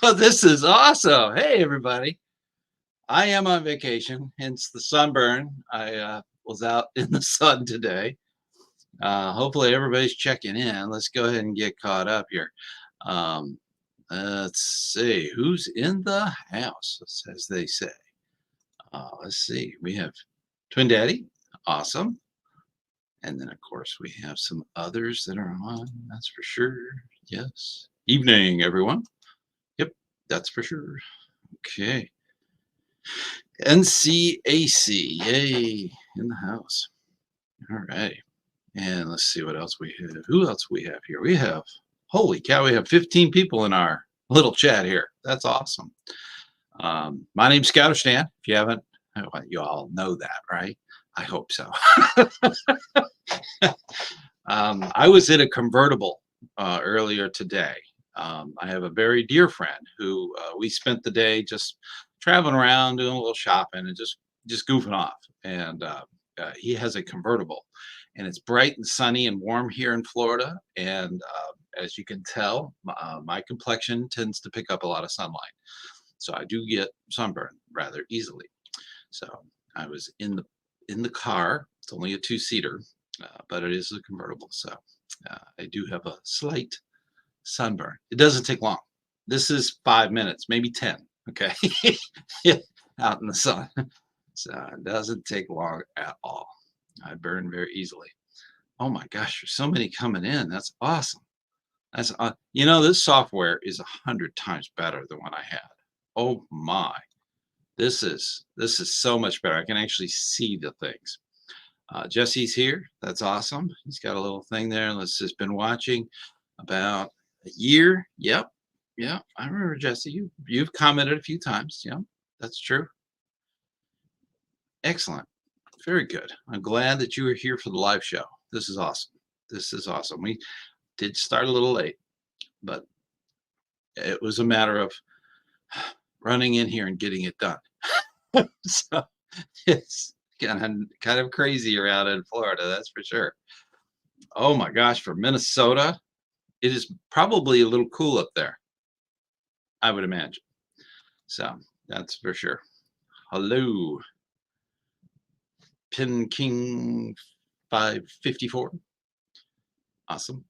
Oh, this is awesome. Hey, everybody. I am on vacation, hence the sunburn. I was out in the sun today. Hopefully, everybody's checking in. Let's go ahead and get caught up here. Um, let's see who's in the house, as they say. Let's see. We have Twin Daddy. Awesome. And then, of course, we have some others that are on. That's for sure. Yes. Evening, everyone. Yep, that's for sure. Okay. NCAC, yay, in the house. All right. And let's see what else we have. Who else we have here? We have, holy cow, we have 15 people in our little chat here. That's awesome. My name's ScouterStan. If you haven't, you all know that, right? I hope so. I was in a convertible earlier today. I have a very dear friend who we spent the day just traveling around, doing a little shopping, and just goofing off. And he has a convertible, and it's bright and sunny and warm here in Florida. And as you can tell, my complexion tends to pick up a lot of sunlight, so I do get sunburned rather easily. So I was in the car. It's only a two-seater, but it is a convertible, so I do have a slight sunburn. It doesn't take long. This is 5 minutes, maybe 10. Okay, out in the sun, so it doesn't take long at all. I burn very easily. Oh my gosh, there's so many coming in. That's awesome. That's this software is 100 times better than what I had. Oh my, this is so much better. I can actually see the things. Jesse's here. That's awesome. He's got a little thing there. Let's just been watching about a year. Yep. Yeah, I remember Jesse. You've commented a few times. Yeah, that's true. Excellent. Very good. I'm glad that you were here for the live show. This is awesome. This is awesome. We did start a little late, but it was a matter of running in here and getting it done. So it's kind of crazy around in Florida, that's for sure. Oh my gosh, for Minnesota, it is probably a little cool up there, I would imagine. So that's for sure. Hello, Pin King 554. Awesome.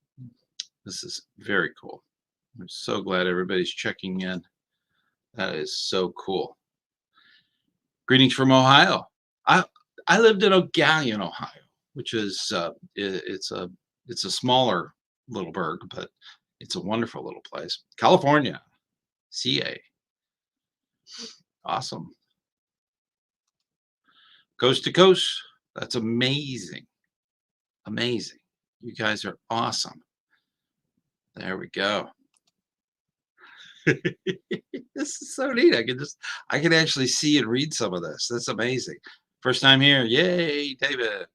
This is very cool. I'm so glad everybody's checking in. That is so cool. Greetings from Ohio. I lived in O'Gallion, Ohio, which is it's a smaller little burg, but it's a wonderful little place. California, CA. Awesome. Coast to coast. That's amazing. Amazing. You guys are awesome. There we go. This is so neat. I can actually see and read some of this. That's amazing. First time here. Yay, David.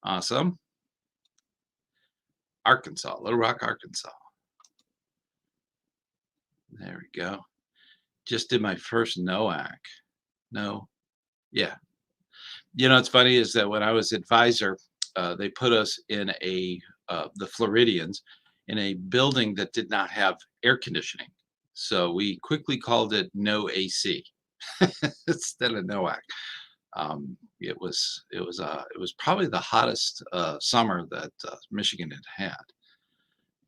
Awesome. Arkansas, Little Rock, Arkansas. There we go. Just did my first NOAC. No. Yeah. You know, what's funny is that when I was advisor, they put us in the Floridians in a building that did not have air conditioning. So we quickly called it no AC instead of NOAC. It was probably the hottest summer that Michigan had had.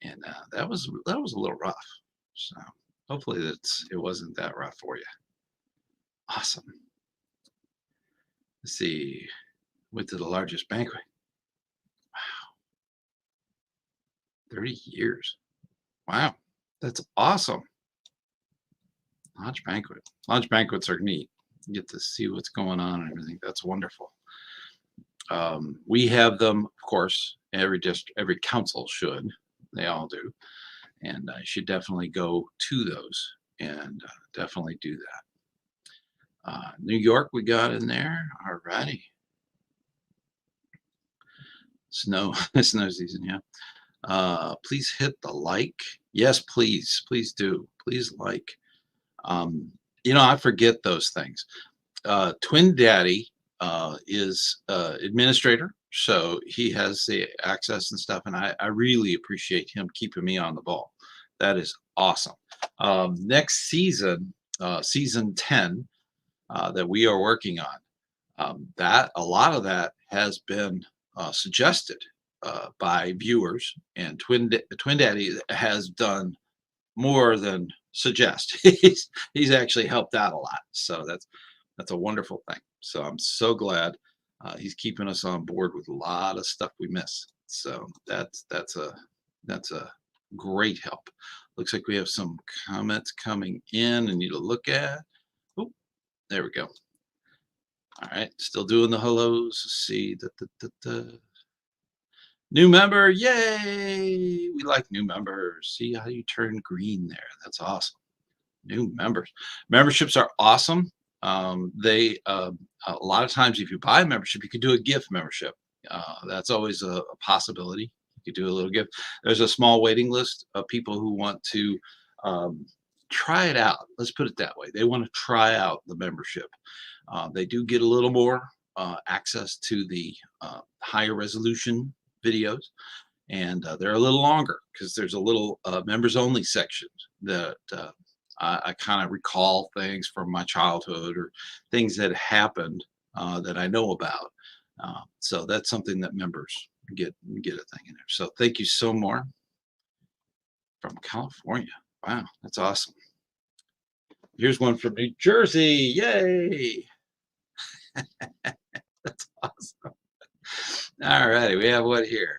and that was a little rough. So hopefully it wasn't that rough for you. Awesome. Let's see. Went to the largest banquet. 30 years. Wow, that's awesome. Lodge banquet. Lodge banquets are neat. You get to see what's going on and everything. That's wonderful. We have them, of course. Every council should. They all do, and I should definitely go to those and definitely do that. New York, we got in there. All righty. Snow, snow season. Yeah. Please hit the like. Yes, please do. Please like. Um, I forget those things. Twin Daddy is administrator, so he has the access and stuff, and I really appreciate him keeping me on the ball. That is awesome. Next season, season 10, that we are working on, that a lot of that has been suggested by viewers, and Twin Daddy has done more than suggest. He's actually helped out a lot. So that's a wonderful thing. So I'm so glad he's keeping us on board with a lot of stuff we miss. So that's a great help. Looks like we have some comments coming in and need to look at. Oh, there we go. All right, still doing the hellos. Let's see. New member, yay! We like new members. See how you turn green there. That's awesome. New members. Memberships are awesome. They a lot of times, if you buy a membership, you could do a gift membership. That's always a possibility. You could do a little gift. There's a small waiting list of people who want to try it out. Let's put it that way. They want to try out the membership. They do get a little more access to the higher resolution videos, and they're a little longer because there's a little members only section that I kind of recall things from my childhood or things that happened that I know about. So that's something that members get a thing in there. So thank you so much from California. Wow, that's awesome. Here's one from New Jersey. Yay! That's awesome. All righty, we have what here?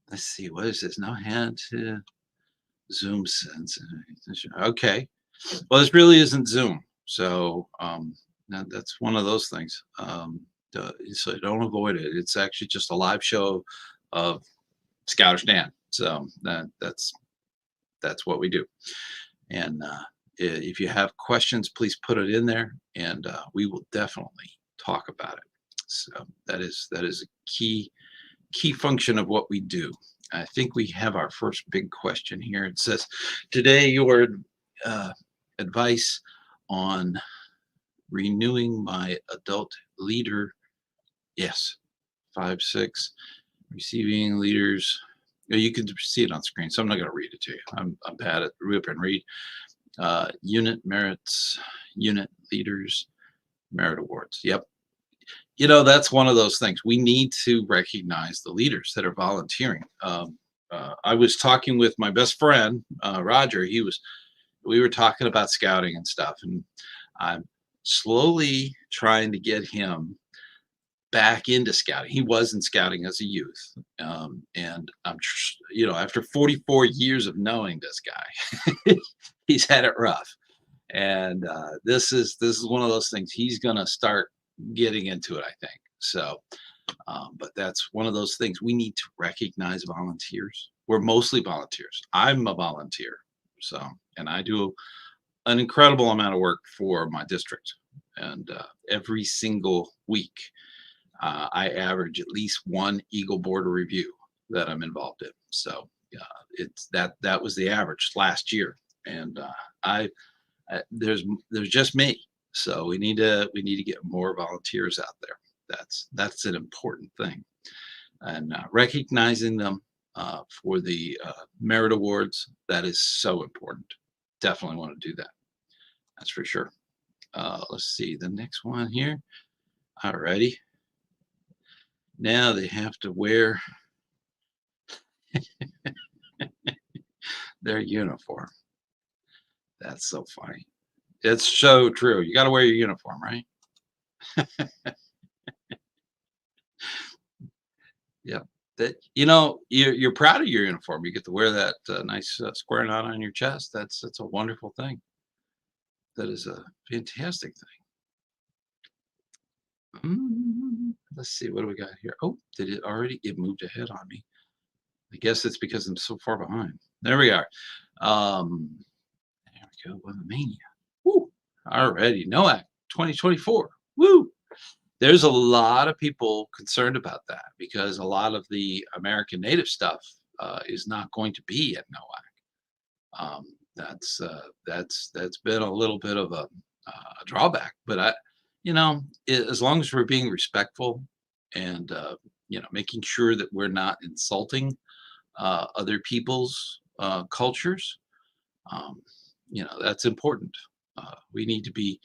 Let's see, what is this? No hand to Zoom sense. Okay. Well, this really isn't Zoom. So that's one of those things. So don't avoid it. It's actually just a live show of ScouterStan. So that's what we do. And if you have questions, please put it in there, and we will definitely talk about it. So that is a key function of what we do. I think we have our first big question here. It says, today your advice on renewing my adult leader. Yes, 5-6 receiving leaders. You can see it on screen, so I'm not going to read it to you. I'm bad at rip and read. Unit merits, unit leaders, merit awards. Yep. That's one of those things. We need to recognize the leaders that are volunteering. I was talking with my best friend, Roger. We were talking about scouting and stuff, and I'm slowly trying to get him back into scouting. He wasn't scouting as a youth. And after 44 years of knowing this guy, he's had it rough. And this is one of those things. He's going to start getting into it, I think. So, but that's one of those things. We need to recognize volunteers. We're mostly volunteers. I'm a volunteer. So, and I do an incredible amount of work for my district. And every single week, I average at least one Eagle Border review that I'm involved in. So it's that was the average last year. And there's just me. So we need to get more volunteers out there. That's an important thing, and recognizing them for the merit awards, that is so important. Definitely want to do that. That's for sure. Let's see the next one here. Alrighty. Now they have to wear Their uniform. That's so funny. It's so true. You gotta wear your uniform, right? Yeah. That you're proud of your uniform. You get to wear that, nice, square knot on your chest. That's a wonderful thing. That is a fantastic thing. Let's see, what do we got here? Oh, did it already? It moved ahead on me. I guess it's because I'm so far behind. There we are. Um, there we go. Mania. Woo! Already. NOAC 2024. Woo! There's a lot of people concerned about that because a lot of the American native stuff is not going to be at NOAC. That's been a little bit of a drawback, but as long as we're being respectful and making sure that we're not insulting other people's cultures, um, that's important. We need to be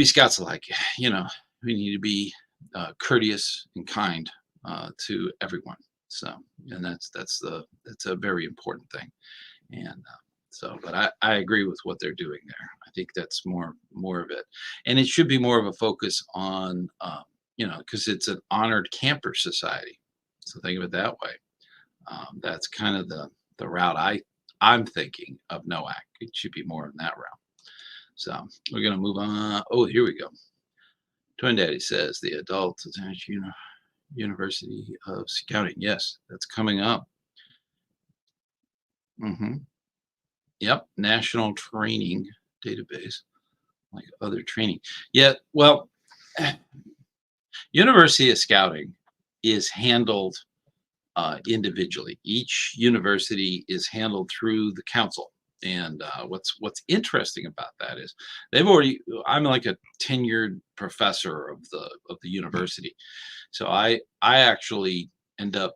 Scots alike. You know, we need to be courteous and kind to everyone. So, and that's a very important thing. And but I agree with what they're doing there. I think that's more of it, and it should be more of a focus on because it's an honored camper society. So think of it that way. That's kind of the route I'm thinking of NOAC. It should be more in that route. So we're gonna move on. Oh, here we go. Twin Daddy says the adult University of Scouting. Yes, that's coming up. Hmm. Yep, national training database, like other training. Yeah, well, University of Scouting is handled individually. Each university is handled through the council. And what's interesting about that is they've already. I'm like a tenured professor of the university, so I actually end up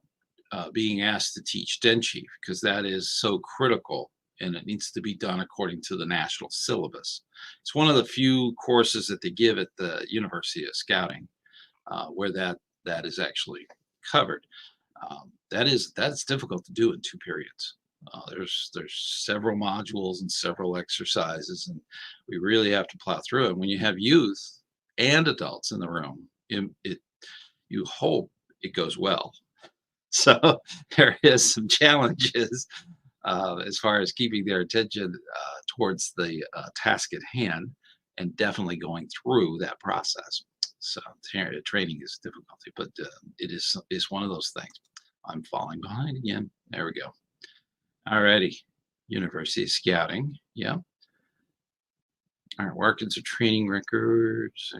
being asked to teach Den Chief because that is so critical and it needs to be done according to the national syllabus. It's one of the few courses that they give at the University of Scouting where that is actually covered. That's difficult to do in 2 periods. There's several modules and several exercises, and we really have to plow through it. When you have youth and adults in the room, you hope it goes well. So there is some challenges as far as keeping their attention towards the task at hand, and definitely going through that process. So training is difficulty, but it is one of those things. I'm falling behind again. There we go. Alrighty. University of Scouting. Yeah. All right. Workings of training records.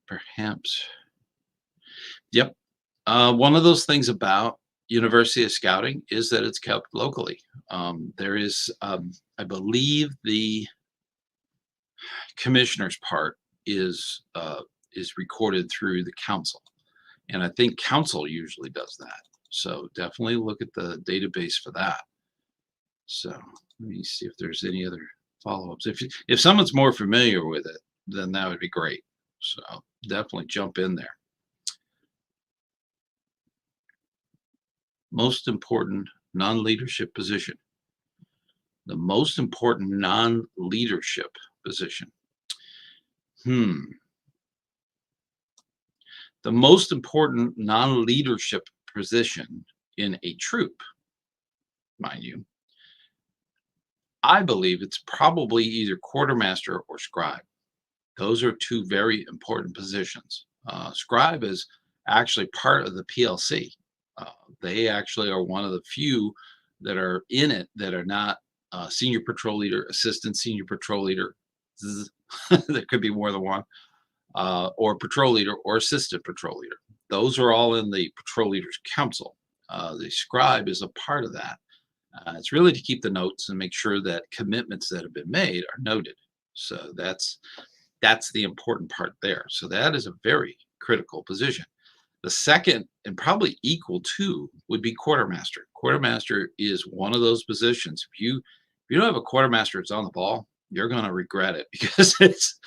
Perhaps. Yep. One of those things about University of Scouting is that it's kept locally. There is, I believe, the commissioner's part is recorded through the council, and I think council usually does that. So definitely look at the database for that. So let me see if there's any other follow-ups. If someone's more familiar with it, then that would be great. So definitely jump in there. Most important non-leadership position. The most important non-leadership position. The most important non-leadership position in a troop, mind you, I believe it's probably either quartermaster or scribe. Those are two very important positions. Scribe is actually part of the PLC. They actually are one of the few that are in it that are not senior patrol leader, assistant senior patrol leader. There could be more than one, or patrol leader or assistant patrol leader. Those are all in the patrol leaders council. The scribe is a part of that. It's really to keep the notes and make sure that commitments that have been made are noted. So that's the important part there. So that is a very critical position. The second, and probably equal to, would be quartermaster. Quartermaster is one of those positions. If you don't have a quartermaster that's on the ball, you're going to regret it because it's,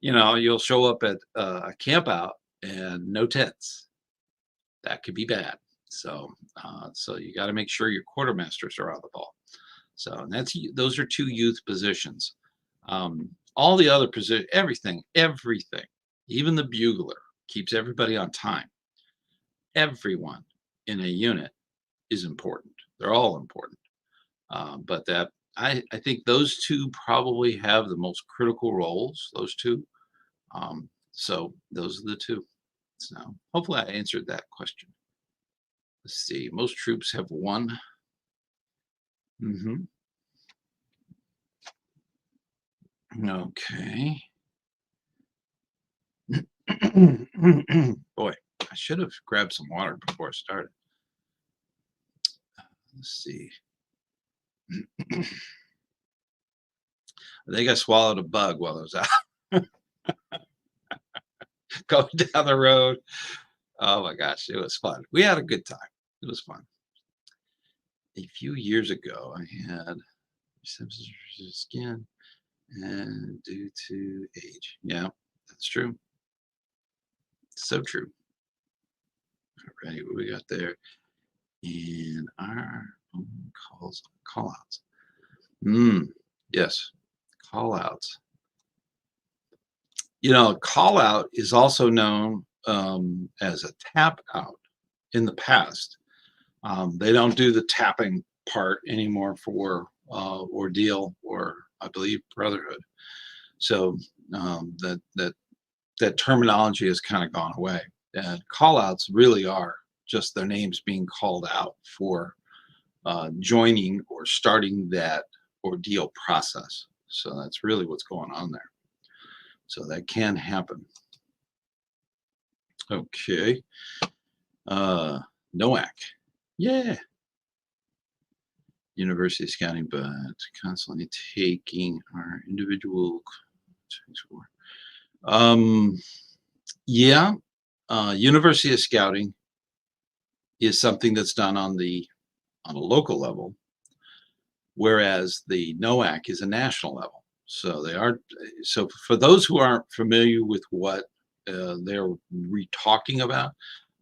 you'll show up at a camp out and no tents. That could be bad. So you got to make sure your quartermasters are on the ball. So and those are two youth positions. All the other position, everything, even the bugler keeps everybody on time. Everyone in a unit is important. They're all important. But that I think those two probably have the most critical roles. Those two. So those are the two. So hopefully I answered that question. Let's see. Most troops have one. Hmm. Okay. Boy, I should have grabbed some water before I started. Let's see. I think I swallowed a bug while I was out going down the road. Oh my gosh, it was fun. We had a good time. It was fun. A few years ago, I had symptoms of skin and due to age. Yeah, that's true. So true. All right, what we got there? And our own call outs. Yes, call outs. Call out is also known as a tap out in the past. They don't do the tapping part anymore for ordeal or I believe brotherhood. So that terminology has kind of gone away. And call outs really are just their names being called out for joining or starting that ordeal process. So that's really what's going on there. So that can happen. Okay. NOAC. Yeah. University scouting, but constantly taking our individual. Yeah. University of scouting is something that's done on a local level, whereas the NOAC is a national level. So they are. So for those who aren't familiar with what they're talking about,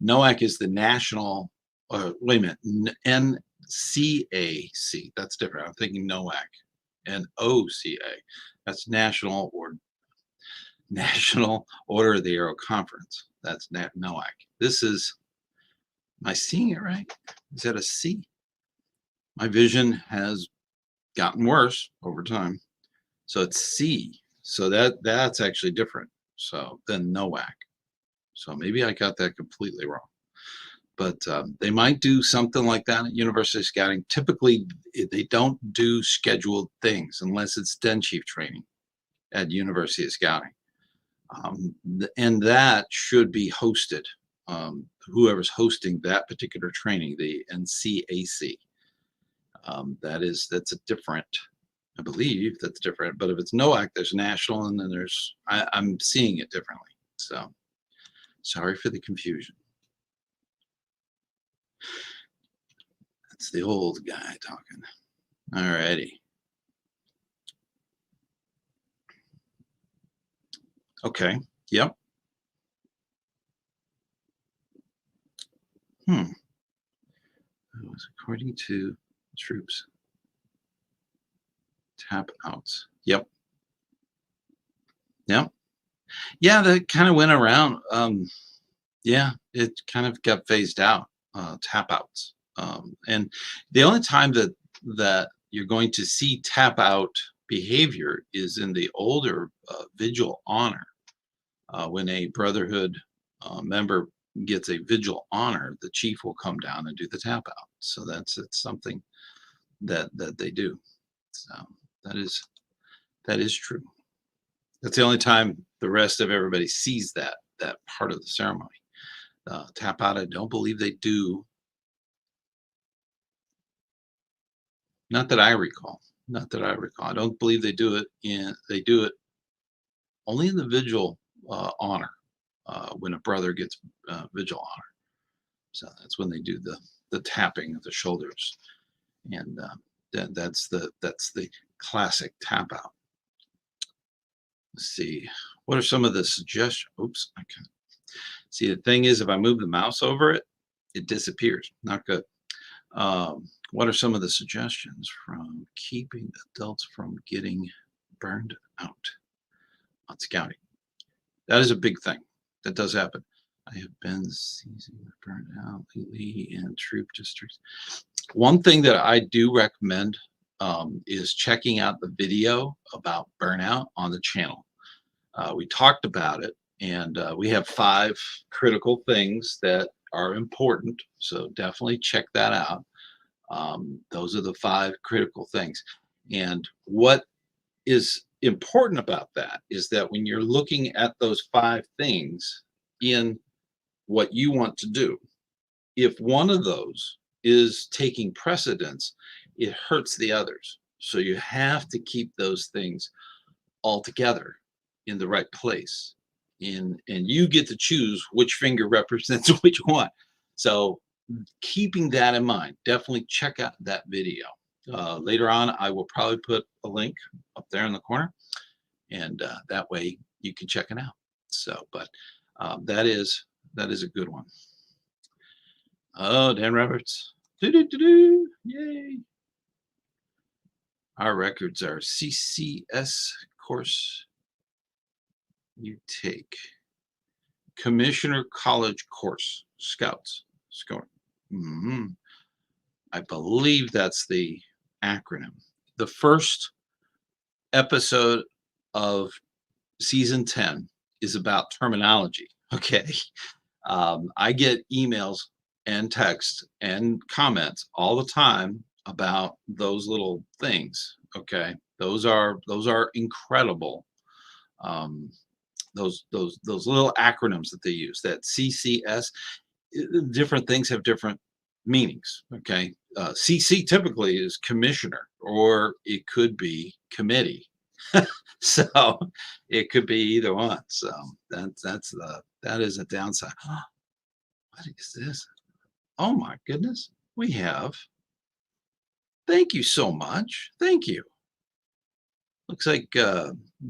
NOAC is the national. Wait a minute, NCAC. That's different. I'm thinking NOAC, NOCA. That's National Order of the Arrow Conference. That's NOAC. This is. Am I seeing it right? Is that a C? My vision has gotten worse over time. So it's C. So that's actually different. So than NOAC. So maybe I got that completely wrong. But they might do something like that at University Scouting. Typically, they don't do scheduled things unless it's den chief training at University of Scouting. And that should be hosted. Whoever's hosting that particular training, the NCAC. That's a different, I believe that's different. But if it's NOAC, there's national, and then I'm seeing it differently. So sorry for the confusion. That's the old guy talking. All righty. Okay. Yep. It was according to troops. Tap outs. Yep. Yep. Yeah, that kind of went around. Yeah, it kind of got phased out. Tap outs. And the only time that you're going to see tap out behavior is in the older vigil honor. When a brotherhood member gets a vigil honor, the chief will come down and do the tap out. So it's something that they do. So that is true. That's the only time the rest of everybody sees that part of the ceremony. Tap out, I don't believe they do. Not that I recall. Not that I recall. I don't believe they do it they do it only in the vigil honor when a brother gets vigil honor. So that's when they do the tapping of the shoulders, and that's the classic tap out. Let's see. What are some of the suggestions? Oops. I can't. See, the thing is, if I move the mouse over it, it disappears. Not good. What are some of the suggestions from keeping adults from getting burned out on scouting? That is a big thing. That does happen. I have been seizing burned out lately in troop districts. One thing that I do recommend is checking out the video about burnout on the channel. We talked about it, and we have 5 critical things that are important. So definitely check that out. Those are the 5 critical things. And what is important about that is that when you're looking at those 5 things in what you want to do, if one of those is taking precedence, it hurts the others. So you have to keep those things all together in the right place. And you get to choose which finger represents which one. So keeping that in mind, definitely check out that video. Later on, I will probably put a link up there in the corner, and that way you can check it out. So, but that is a good one. Oh, Dan Roberts. Do. Yay. Our records are CCS course you take. Commissioner College course, Scouts. Scouting. I believe that's the acronym. The first episode of season 10 is about terminology. Okay. I get emails and texts and comments all the time about those little things. Okay. Those are incredible. Those little acronyms that they use, that CCS, different things have different meanings. Okay. CC typically is commissioner, or it could be committee. So it could be either one. So that is a downside. What is this? Oh my goodness. We have. Thank you so much. Thank you. Looks like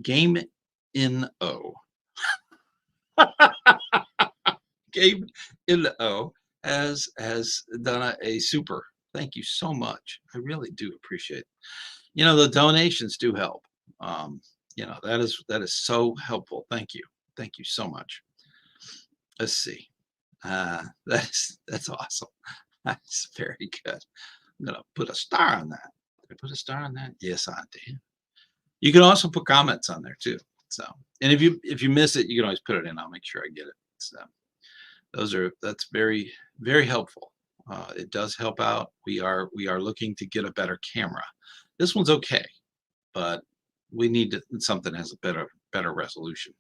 Game in O. Game in O has done a super. Thank you so much. I really do appreciate it. The donations do help. That is so helpful. Thank you. Thank you so much. Let's see. That's awesome. That's very good. I'm gonna put a star on that. Did I put a star on that? Yes, I did. You can also put comments on there too. So, and if you miss it, you can always put it in. I'll make sure I get it. So, that's very, very helpful. It does help out. We are looking to get a better camera. This one's okay, but we need something that has a better resolution.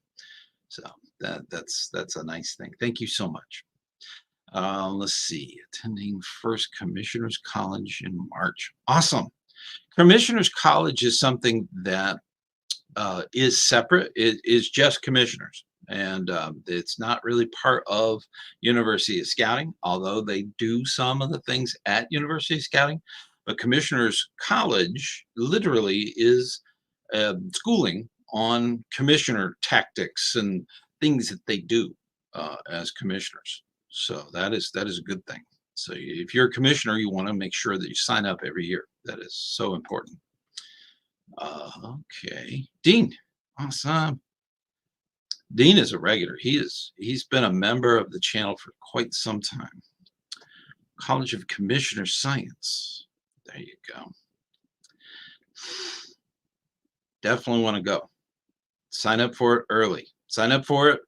So that's a nice thing. Thank you so much. Let's see. Attending first Commissioners College in March. Awesome. Commissioners College is something that is separate. It is just commissioners, and it's not really part of University of Scouting, although they do some of the things at University of Scouting. But Commissioners College literally is schooling on commissioner tactics and things that they do as commissioners. So that is a good thing. So if you're a commissioner, you want to make sure that you sign up every year. That is so important. Okay, Dean, awesome. Dean is a regular. He's been a member of the channel for quite some time. College of Commissioner Science. There you go. Definitely want to go. Sign up for it early. Sign up for it.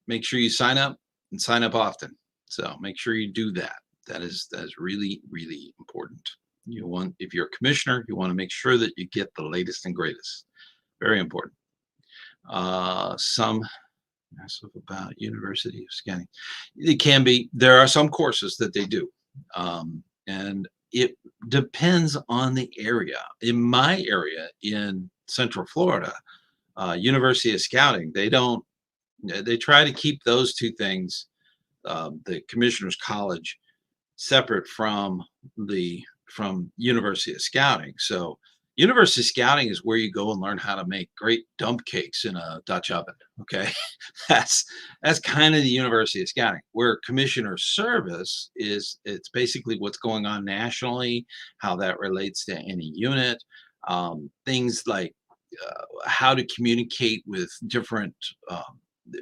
Make sure you sign up and sign up often. So make sure you do that. That is really, really important. If you're a commissioner, you want to make sure that you get the latest and greatest. Very important. Some massive about University of Scouting. It can be. There are some courses that they do, and it depends on the area. In my area in Central Florida, University of Scouting, they try to keep those two things, the Commissioners College, separate from University of Scouting. So University scouting is where you go and learn how to make great dump cakes in a Dutch oven. Okay, that's that's kind of the University of scouting. Where commissioner service is, it's basically what's going on nationally, how that relates to any unit, things like how to communicate with different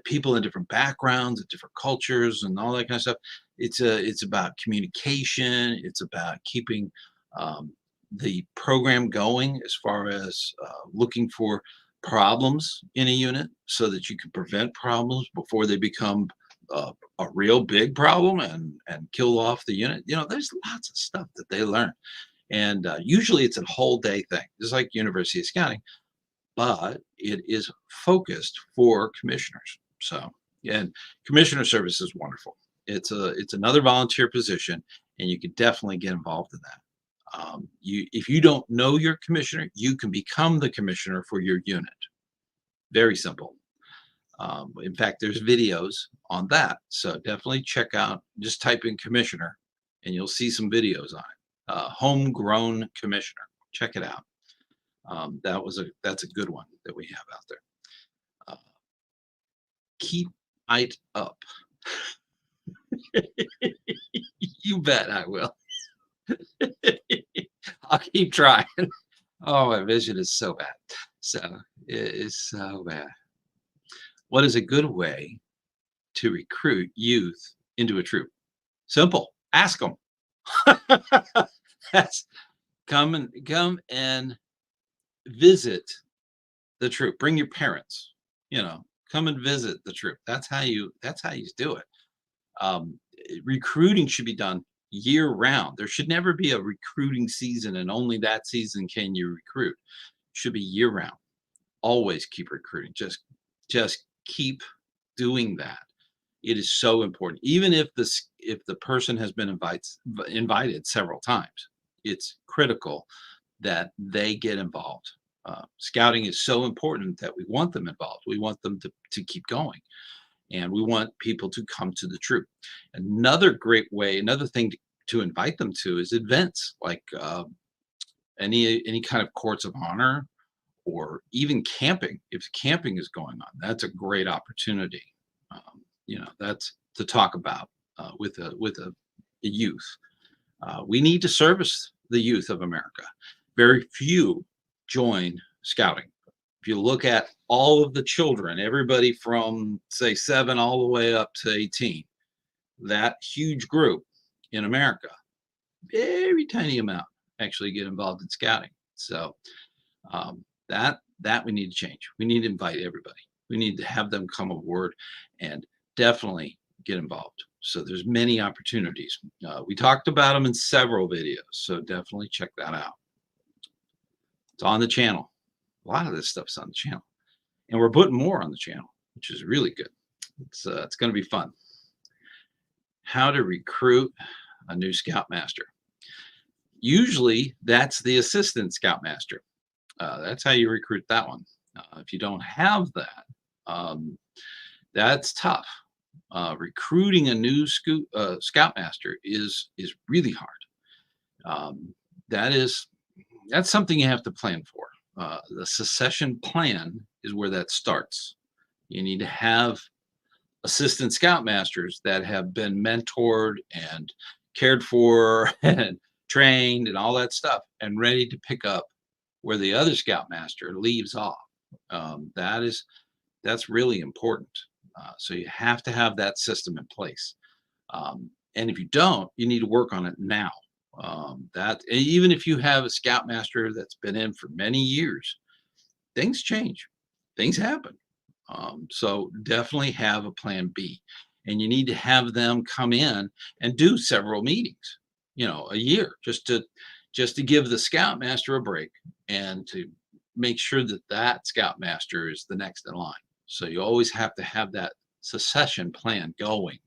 people in different backgrounds, different cultures, and all that kind of stuff. It's about communication. It's about keeping um, the program going as far as looking for problems in a unit so that you can prevent problems before they become a real big problem and kill off the unit. There's lots of stuff that they learn, and usually it's a whole day thing, just like University of Scouting, but it is focused for commissioners. So, and commissioner service is wonderful. It's another volunteer position, and you can definitely get involved in that. If you don't know your commissioner, you can become the commissioner for your unit. Very simple. In fact, there's videos on that, so definitely check out. Just type in commissioner, and you'll see some videos on it. Homegrown commissioner. Check it out. That's a good one that we have out there. Uh, keep it up. You bet I will. I'll keep trying. Oh, my vision is so bad. So it is so bad. What is a good way to recruit youth into a troop? Simple. Ask them. That's come and visit the troop. Bring your parents. Come and visit the troop. That's how you do it. Um, Recruiting should be done year round. There should never be a recruiting season and only that season can you recruit. Should be year round. Always keep recruiting. Just keep doing that. It is so important. Even if the person has been invited several times, it's critical that they get involved. Scouting is so important that we want them involved. We want them to keep going, and we want people to come to the troop. Another great way, another thing to invite them to is events like any kind of courts of honor or even camping. If camping is going on, that's a great opportunity. That's to talk about with a youth. We need to service the youth of America. Very few join scouting. If you look at all of the children, everybody from say 7 all the way up to 18, that huge group in America, very tiny amount actually get involved in scouting. So that we need to change. We need to invite everybody. We need to have them come aboard and definitely get involved. So there's many opportunities. We talked about them in several videos, so definitely check that out. It's on the channel. A lot of this stuff's on the channel, and we're putting more on the channel, which is really good. It's going to be fun. How to recruit a new scoutmaster. Usually, that's the assistant scoutmaster. That's how you recruit that one. If you don't have that, that's tough. Recruiting a new scoutmaster is really hard. That's something you have to plan for. The succession plan is where that starts. You need to have assistant scoutmasters that have been mentored and cared for and trained and all that stuff and ready to pick up where the other scoutmaster leaves off. That's really important. So you have to have that system in place. And if you don't, you need to work on it now. That even if you have a scoutmaster that's been in for many years, things change, things happen. So definitely have a plan B, and you need to have them come in and do several meetings, a year, just to give the scoutmaster a break and to make sure that scoutmaster is the next in line. So you always have to have that succession plan going.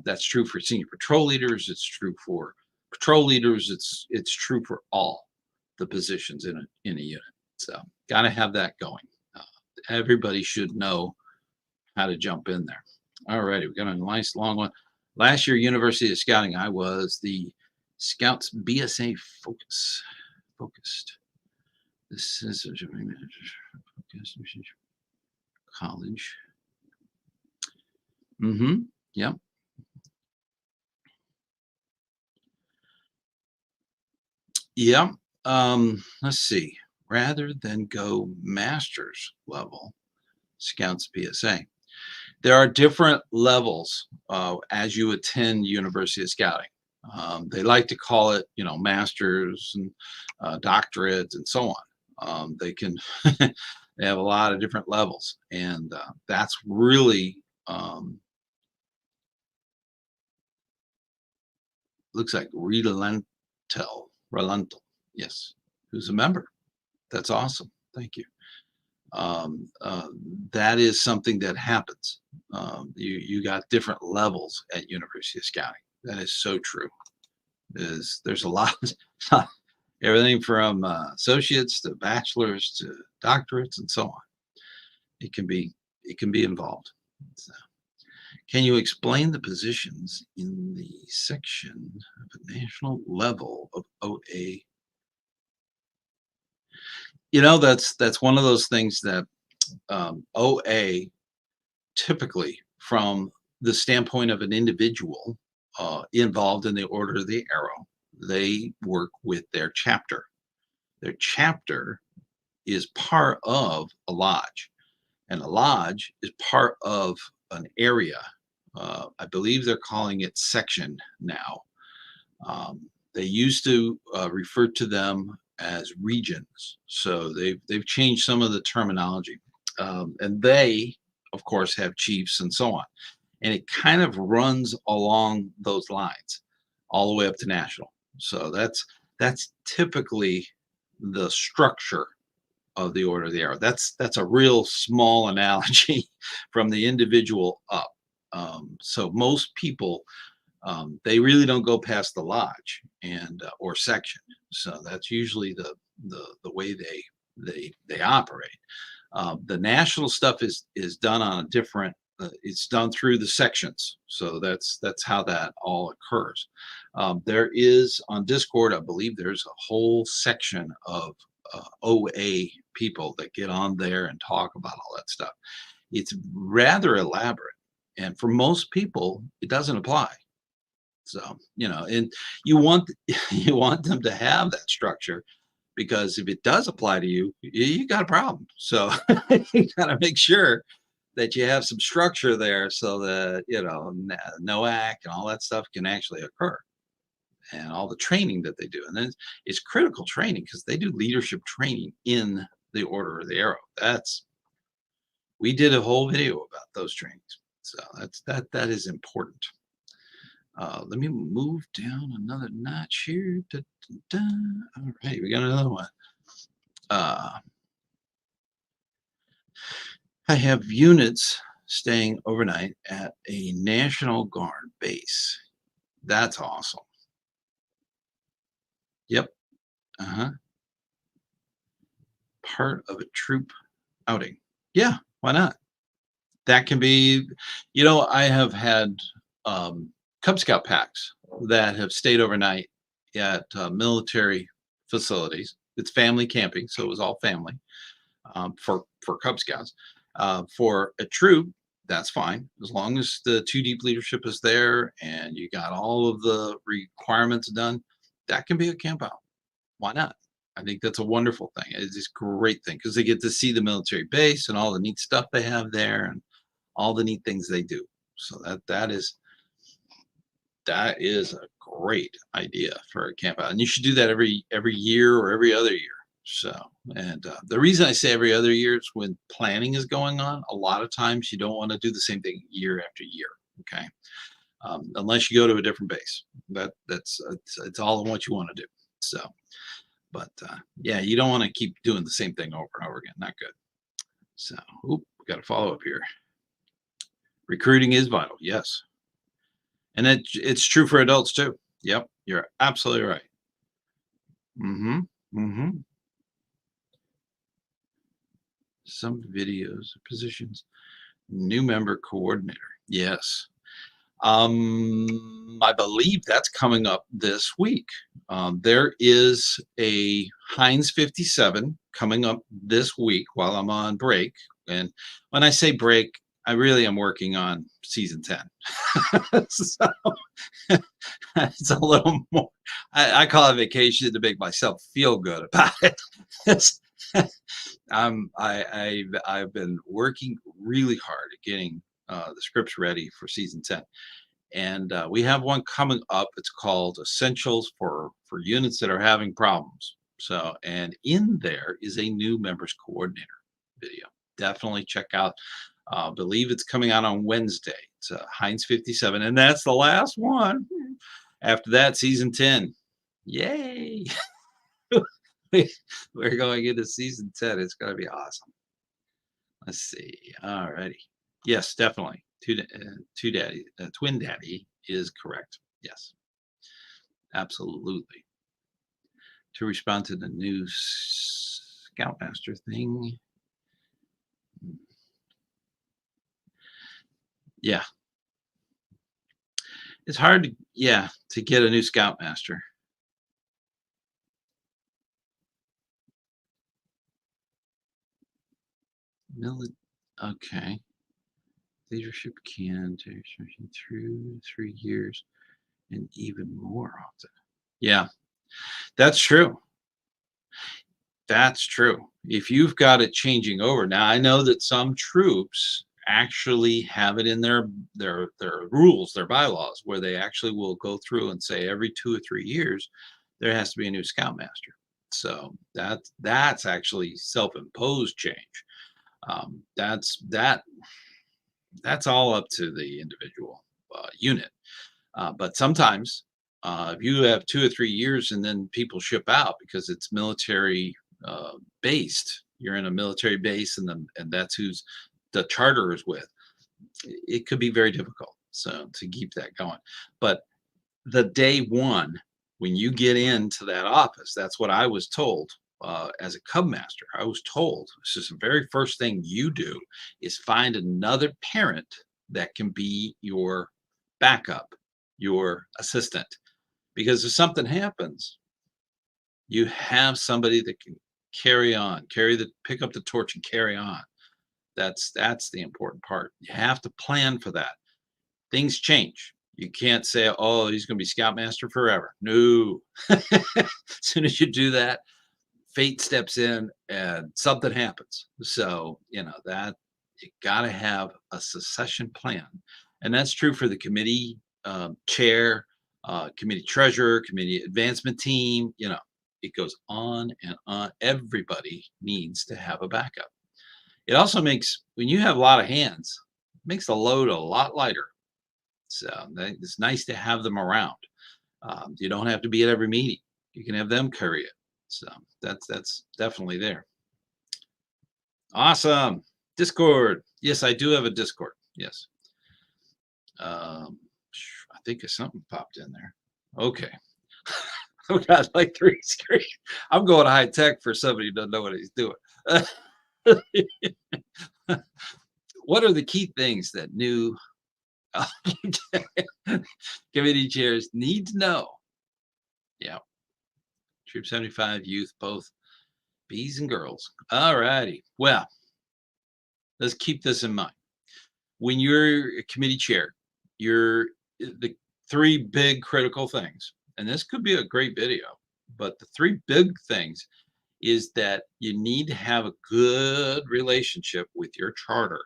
That's true for senior patrol leaders. It's true for patrol leaders. It's true for all the positions in a unit. So got to have that going. Everybody should know how to jump in there. All righty, we got a nice long one. Last year, University of Scouting, I was the Scouts BSA focused. This is college. Yep. Yep. Let's see. Rather than go master's level, Scouts PSA. There are different levels as you attend University of Scouting. They like to call it, masters and doctorates and so on. They can they have a lot of different levels, and that's really looks like Relental, yes, who's a member. That's awesome. Thank you. um, uh, that is something that happens. You got different levels at University of Scouting. That is so true. There's a lot, everything from associates to bachelors to doctorates and so on. It can be involved. So, can you explain the positions in the section of a national level of OA? That's one of those things that OA typically from the standpoint of an individual involved in the Order of the Arrow, they work with their chapter. Their chapter is part of a lodge, and a lodge is part of an area. I believe they're calling it section now. They used to refer to them as regions, so they've changed some of the terminology, and they, of course, have chiefs and so on, and it kind of runs along those lines, all the way up to national. So that's typically the structure of the Order of the Arrow. That's a real small analogy from the individual up. So most people they really don't go past the lodge and or section. So that's usually the way they operate. The national stuff is done on a different. It's done through the sections, so that's how that all occurs. There is on Discord, I believe there's a whole section of OA people that get on there and talk about all that stuff. It's rather elaborate, and for most people, it doesn't apply. So, and you want you want them to have that structure because if it does apply to you, you got a problem. So you got to make sure that you have some structure there so that, NOAC and all that stuff can actually occur and all the training that they do. And then it's critical training because they do leadership training in the Order of the Arrow. We did a whole video about those trainings. So that is important. Let me move down another notch here. Da, da, da. All right, we got another one. I have units staying overnight at a National Guard base. That's awesome. Yep. Uh-huh. Part of a troop outing. Yeah, why not? That can be, I have had Cub Scout packs that have stayed overnight at military facilities. It's family camping, so it was all family for Cub Scouts. For a troop, that's fine as long as the two deep leadership is there and you got all of the requirements done. That can be a camp out. Why not? I think that's a wonderful thing. It's just a great thing because they get to see the military base and all the neat stuff they have there and all the neat things they do. So that is a great idea for a camp out, and you should do that every year or every other year. So, and the reason I say every other year is when planning is going on. A lot of times you don't want to do the same thing year after year. Okay, unless you go to a different base. It's all in what you want to do. So, but yeah, you don't want to keep doing the same thing over and over again. Not good. So, we got a follow up here. Recruiting is vital. Yes. And it's true for adults too. Yep, you're absolutely right. Mm-hmm. Mm-hmm. Some videos, positions, new member coordinator. Yes. I believe that's coming up this week. There is a Heinz 57 coming up this week while I'm on break. And when I say break, I really am working on season 10. So it's a little more, I call it vacation to make myself feel good about it. It's- I've been working really hard at getting the scripts ready for season 10. And we have one coming up. It's called Essentials for units that are having problems. So, and in there is a new members coordinator video. Definitely check out. Believe it's coming out on Wednesday. It's Heinz 57, and that's the last one. After that, season 10. Yay! We're going into season 10. It's going to be awesome. Let's see. All righty. Yes, definitely. Twin daddy is correct. Yes, absolutely. To respond to the new Scoutmaster thing. Yeah, it's hard to, yeah, to get a new Scoutmaster. Okay. Leadership can take through 3 years and even more often. Yeah, that's true. That's true. If you've got it changing over now, I know that some troops actually have it in their rules, their bylaws, where they actually will go through and say every 2 or 3 years there has to be a new scoutmaster. So that's actually self-imposed change. That's all up to the individual unit. But sometimes, if you have 2 or 3 years and then people ship out because it's military based, you're in a military base, and that's who's the charter is with. It could be very difficult. So to keep that going, but the day one when you get into that office, that's what I was told. As a cub master, I was told this is the very first thing you do is find another parent that can be your backup, your assistant. Because if something happens, you have somebody that can carry on, pick up the torch and carry on. That's the important part. You have to plan for that. Things change. You can't say, "Oh, he's going to be scoutmaster forever." No. As soon as you do that, fate steps in and something happens. So, that you got to have a succession plan. And that's true for the committee chair, committee treasurer, committee advancement team. It goes on and on. Everybody needs to have a backup. It also makes, when you have a lot of hands, it makes the load a lot lighter. So it's nice to have them around. You don't have to be at every meeting. You can have them carry it. So that's definitely there. Awesome. Discord. Yes, I do have a Discord. Yes. I think something popped in there. Okay. I've got like 3 screens. I'm going high tech for somebody who doesn't know what he's doing. What are the key things that new committee chairs need to know? Yeah. Troop 75 youth, both bees and girls. All righty. Well, let's keep this in mind. When you're a committee chair, you're the three big critical things, and this could be a great video, but the three big things is that you need to have a good relationship with your charter.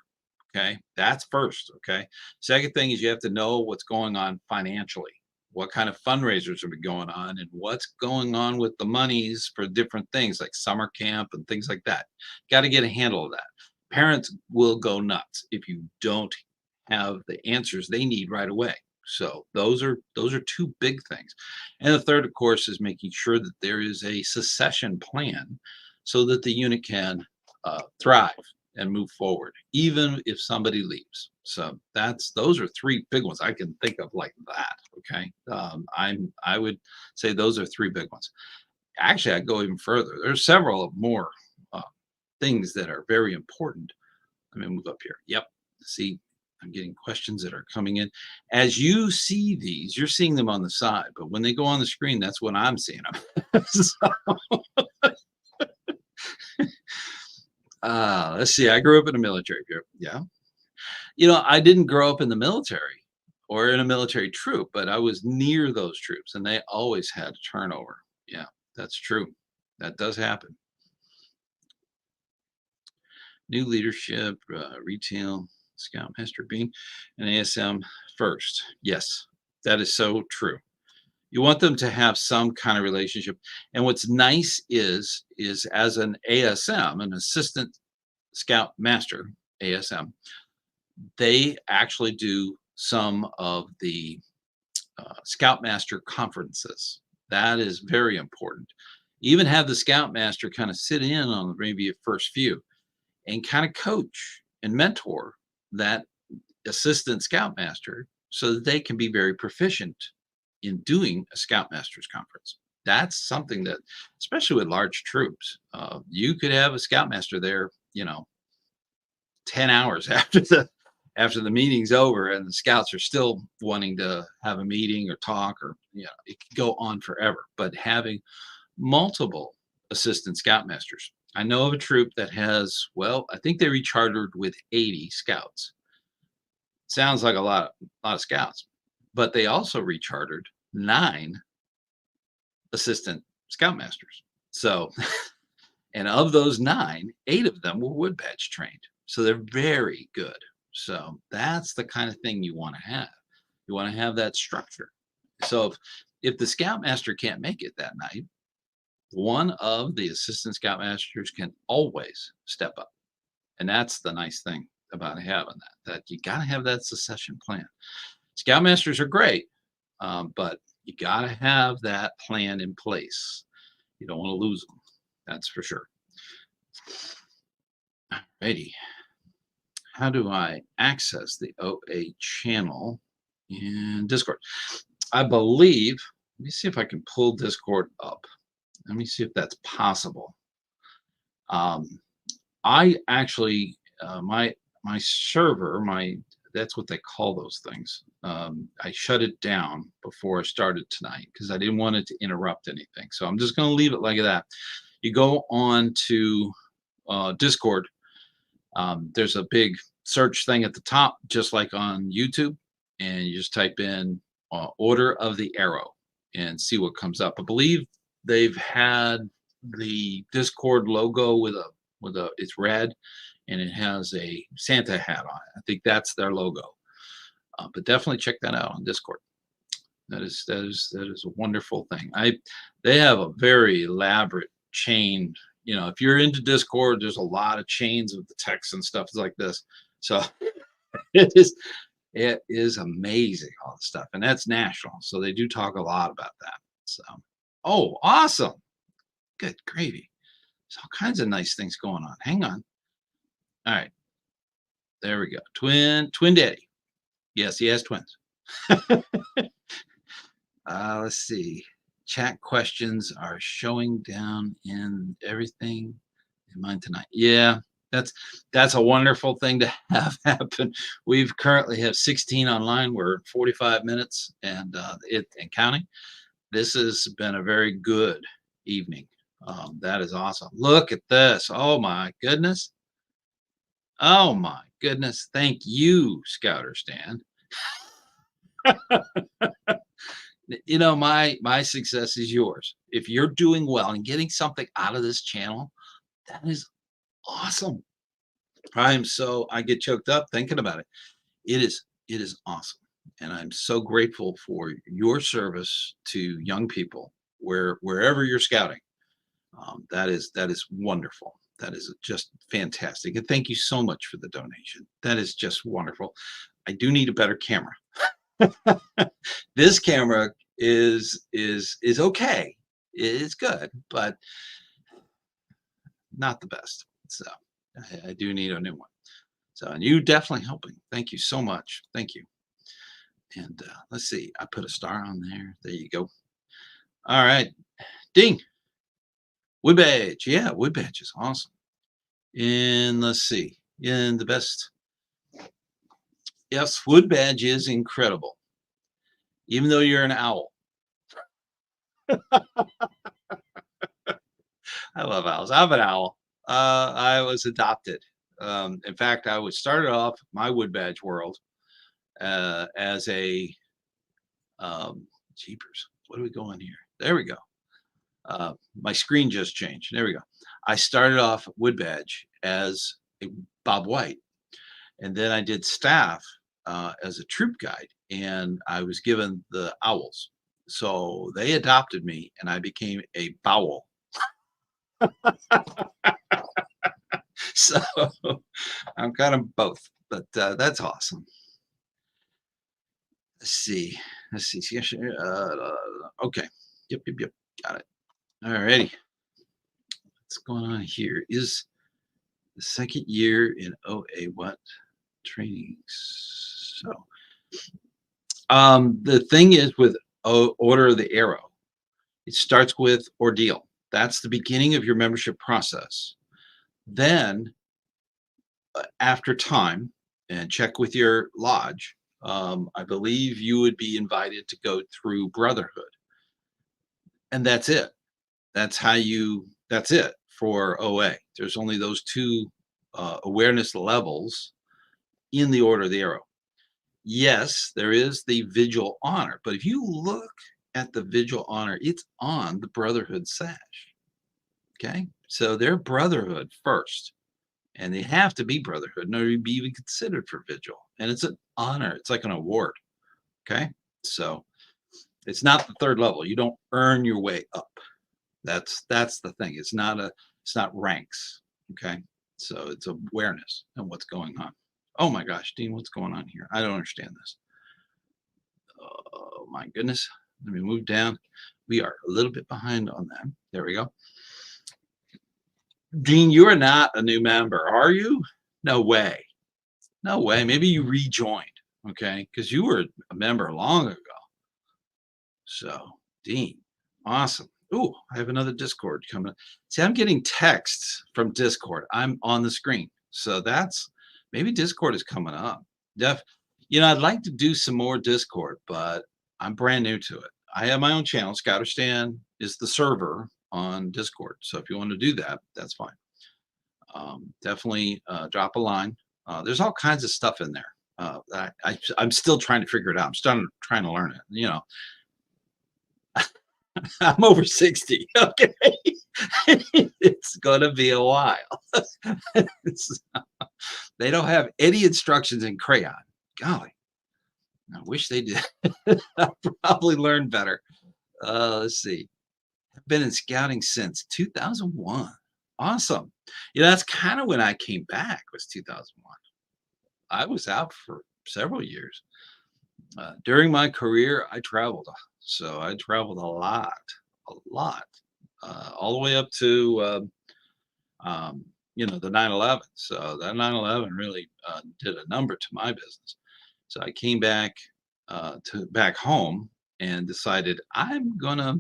Okay. That's first. Okay. Second thing is you have to know what's going on financially, what kind of fundraisers are going on, and what's going on with the monies for different things like summer camp and things like that. Got to get a handle of that. Parents will go nuts if you don't have the answers they need right away. So those are two big things. And the third, of course, is making sure that there is a succession plan so that the unit can thrive and move forward, even if somebody leaves. So those are three big ones I can think of like that. Okay, I would say those are three big ones. Actually, I'd go even further. There's several more uh, things that are very important. Let me move up here. Yep. See, I'm getting questions that are coming in. As you see these, you're seeing them on the side, but when they go on the screen, that's when I'm seeing them. So, Let's see. I grew up in a military group. Yeah. I didn't grow up in the military or in a military troop, but I was near those troops and they always had turnover. Yeah, that's true. That does happen. New leadership, retail, scoutmaster being an ASM first. Yes, that is so true. You want them to have some kind of relationship. And what's nice is as an ASM, an assistant scout master, ASM, they actually do some of the Scoutmaster conferences. That is very important. Even have the Scoutmaster kind of sit in on maybe a first few and kind of coach and mentor that assistant Scoutmaster so that they can be very proficient in doing a Scoutmasters conference. That's something that, especially with large troops, you could have a Scoutmaster there, 10 hours after the meeting's over and the scouts are still wanting to have a meeting or talk, or it could go on forever. But having multiple assistant scoutmasters, I know of a troop that has, well, I think they rechartered with 80 scouts. Sounds like a lot of scouts, but they also rechartered 9 assistant scoutmasters. So and of those 9, 8 of them were wood badge trained, so they're very good. So that's the kind of thing you want to have. You want to have that structure. So if the scoutmaster can't make it that night, one of the assistant scoutmasters can always step up. And that's the nice thing about having that you got to have that succession plan. Scoutmasters are great, but you got to have that plan in place. You don't want to lose them. That's for sure. Righty. How do I access the OA channel in Discord? I believe, let me see if I can pull Discord up. Let me see if that's possible. I actually, my server, that's what they call those things. I shut it down before I started tonight because I didn't want it to interrupt anything. So I'm just going to leave it like that. You go on to Discord. There's a big search thing at the top, just like on YouTube, and you just type in Order of the Arrow and see what comes up. I believe they've had the Discord logo with it's red and it has a Santa hat on it. I think that's their logo. But definitely check that out on Discord. That is a wonderful thing. They have a very elaborate chain. If you're into Discord, there's a lot of chains of the text and stuff like this. So it is amazing, all the stuff, and that's national. So they do talk a lot about that. So, oh, awesome. Good gravy. There's all kinds of nice things going on. Hang on. All right. There we go. Twin daddy. Yes, he has twins. Let's see. Chat questions are showing down in everything in mine tonight. Yeah, that's a wonderful thing to have happen. We've currently have 16 online. We're 45 minutes and counting. This has been a very good evening. That is awesome. Look at this. Oh my goodness. Oh my goodness. Thank you, ScouterStan. My success is yours. If you're doing well and getting something out of this channel, that is awesome. I get choked up thinking about it. It is awesome. And I'm so grateful for your service to young people wherever you're scouting. That is wonderful. That is just fantastic. And thank you so much for the donation. That is just wonderful. I do need a better camera. This camera is okay. It's good, but not the best. So I do need a new one. So, and you definitely helping. Thank you so much. Thank you. And let's see. I put a star on there. There you go. All right. Ding. Wood badge. Yeah, wood badge is awesome. And let's see. In the best. Yes, wood badge is incredible. Even though you're an owl. I love owls. I'm an owl. I was adopted. In fact, I was started off my wood badge world as a jeepers. What do we go on here? There we go. My screen just changed. There we go. I started off wood badge as a Bob White, and then I did staff as a troop guide, and I was given the owls. So they adopted me, and I became a bowel. So I'm kind of both, but that's awesome. Let's see. Let's see. Okay. Yep. Got it. All righty. What's going on here? Is the second year in OA what trainings? So, the thing is with Order of the Arrow, it starts with ordeal. That's the beginning of your membership process. Then, after time, and check with your lodge, I believe you would be invited to go through Brotherhood, and that's it. That's it for OA. There's only those two awareness levels in the Order of the Arrow. Yes, there is the Vigil Honor, but if you look at the Vigil Honor, it's on the Brotherhood sash. Okay, so they're Brotherhood first, and they have to be Brotherhood in order to be even considered for Vigil. And it's an honor, it's like an award. Okay, so it's not the third level. You don't earn your way up. That's the thing. It's not ranks. Okay, so it's awareness and what's going on. Oh my gosh, Dean, what's going on here? I don't understand this. Oh my goodness. Let me move down. We are a little bit behind on that. There we go. Dean, you are not a new member, are you? No way. No way. Maybe you rejoined, okay? Because you were a member long ago. So, Dean, awesome. Oh, I have another Discord coming. See, I'm getting texts from Discord. I'm on the screen. So that's maybe Discord is coming up. I'd like to do some more Discord, but I'm brand new to it. I have my own channel. ScouterStan is the server on Discord. So if you want to do that, that's fine. Definitely drop a line. There's all kinds of stuff in there. I'm still trying to figure it out. I'm still trying to learn it. I'm over 60. Okay. It's going to be a while. They don't have any instructions in crayon. Golly, I wish they did. I'll probably learn better. Let's see. I've been in scouting since 2001. Awesome. That's kind of when I came back, was 2001. I was out for several years. During my career, I traveled. So I traveled a lot, all the way up to, the 9/11. So that 9/11 really did a number to my business. So I came back back home and decided I'm gonna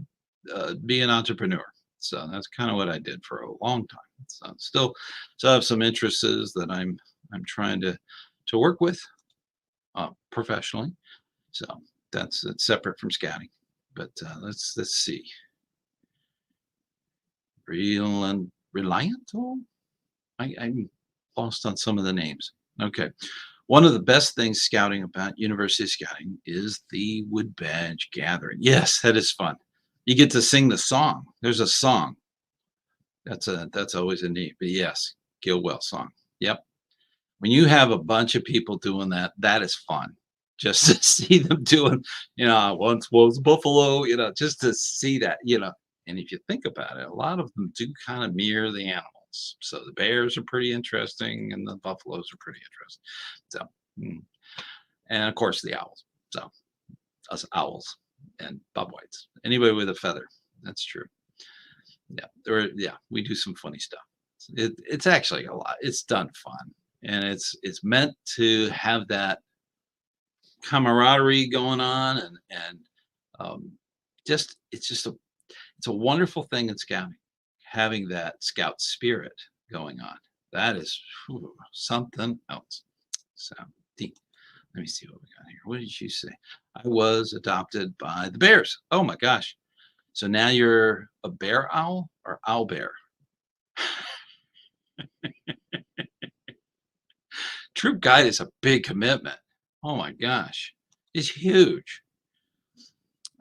be an entrepreneur. So that's kind of what I did for a long time. So I have some interests that I'm trying to work with professionally. So that's separate from scouting. But let's see. Real and Reliant. I'm lost on some of the names. Okay. One of the best things scouting about University Scouting is the Wood Badge Gathering. Yes, that is fun. You get to sing the song. There's a song. That's always a neat. But yes, Gilwell song. Yep. When you have a bunch of people doing that, that is fun. Just to see them doing, once was Buffalo, just to see that, And if you think about it, a lot of them do kind of mirror the animals. So the bears are pretty interesting, and the buffaloes are pretty interesting. So, and of course the owls. So us owls and Bob Whites. Anybody with a feather. That's true. Yeah, we do some funny stuff. It's actually a lot. It's done fun, and it's meant to have that camaraderie going on, and it's a wonderful thing in scouting, having that scout spirit going on. That is something else. So Dean, let me see what we got here. What did you say? I was adopted by the bears. Oh my gosh. So now you're a bear owl or owl bear? Troop guide is a big commitment. Oh my gosh, it's huge.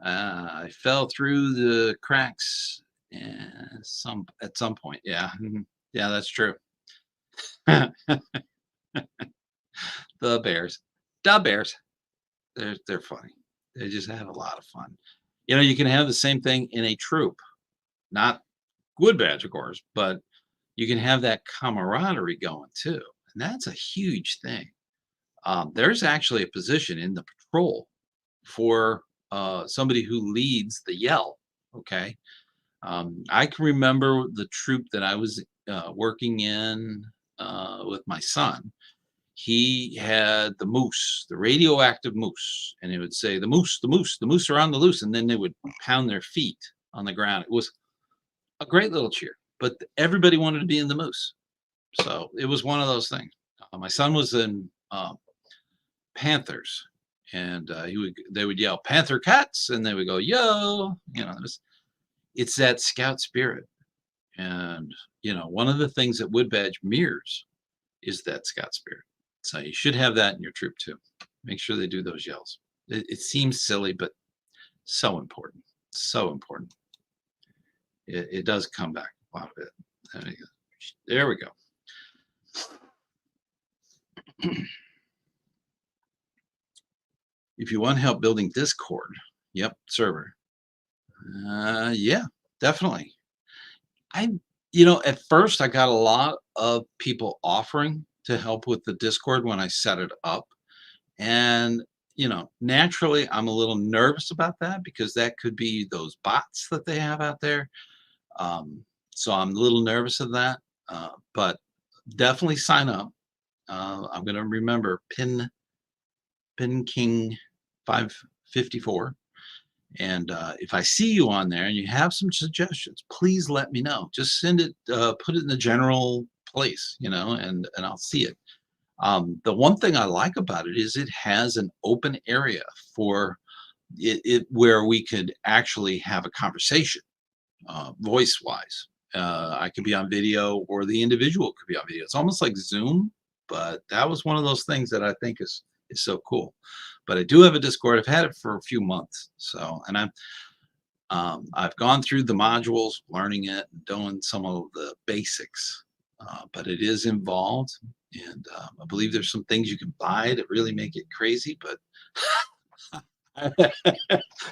I fell through the cracks and some at some point. Yeah, yeah, that's true. The bears, the bears. They're funny. They just have a lot of fun. You know, you can have the same thing in a troop, not wood badge, of course, but you can have that camaraderie going too, and that's a huge thing. There's actually a position in the patrol for somebody who leads the yell. Okay, I can remember the troop that I was working in with my son. He had the moose, the radioactive moose, and it would say, "The moose, the moose, the moose are on the loose," and then they would pound their feet on the ground. It was a great little cheer, but everybody wanted to be in the moose, so it was one of those things. My son was in Panthers, and they would yell "Panther Cats," and they would go "Yo," you know. It's that scout spirit, and one of the things that Wood Badge mirrors is that scout spirit. So you should have that in your troop too. Make sure they do those yells. It seems silly, but so important. So important. It does come back a lot of it. There we go. If you want help building Discord, yep, server. Yeah, definitely. I, at first I got a lot of people offering to help with the Discord when I set it up. And, naturally, I'm a little nervous about that because that could be those bots that they have out there. So I'm a little nervous of that, but definitely sign up. I'm going to remember Pin King 554. And if I see you on there and you have some suggestions, please let me know. Just send it, put it in the general place, and I'll see it. The one thing I like about it is it has an open area for it where we could actually have a conversation, voice wise. I could be on video or the individual could be on video. It's almost like Zoom, but that was one of those things that I think is so cool. But I do have a Discord. I've had it for a few months. So, and I've gone through the modules, learning it, and doing some of the basics. But it is involved, and I believe there's some things you can buy to really make it crazy. But I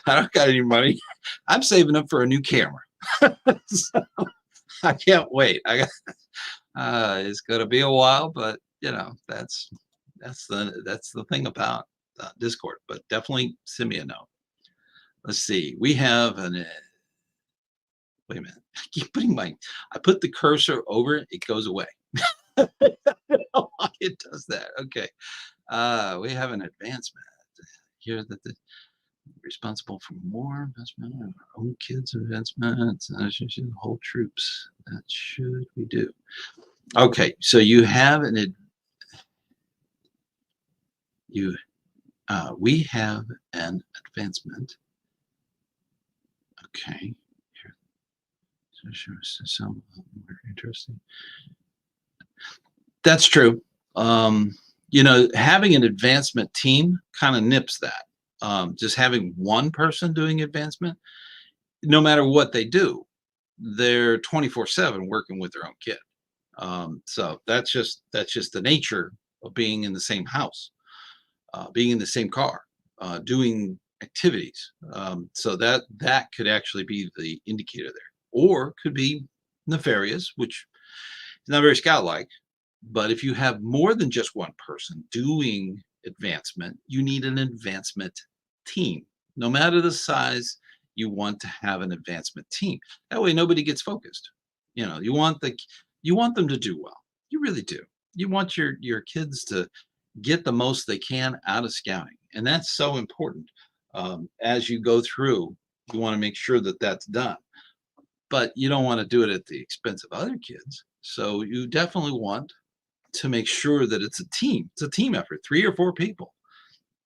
don't got any money. I'm saving up for a new camera. So I can't wait. It's gonna be a while, but that's the thing about Discord. But definitely send me a note. Let's see. We have wait a minute. I put the cursor over it, it goes away. I don't know why it does that. Okay. We have an advancement here that the responsible for more investment in our own kids' advancement, whole troops. That should we do. Okay, so you have we have an advancement. Okay. Here. So more interesting. That's true. Having an advancement team kind of nips that. Just having one person doing advancement, no matter what they do, they're 24/7 working with their own kid. So that's just the nature of being in the same house, being in the same car, doing activities. So that could actually be the indicator there, or could be nefarious, which is not very scout-like. But if you have more than just one person doing advancement, you need an advancement team. No matter the size, you want to have an advancement team. That way nobody gets focused. You want them to do well. You really do. You want your kids to get the most they can out of scouting. And that's so important. As you go through, you want to make sure that that's done. But you don't want to do it at the expense of other kids. So you definitely want to make sure that it's a team. It's a team effort, 3 or 4 people.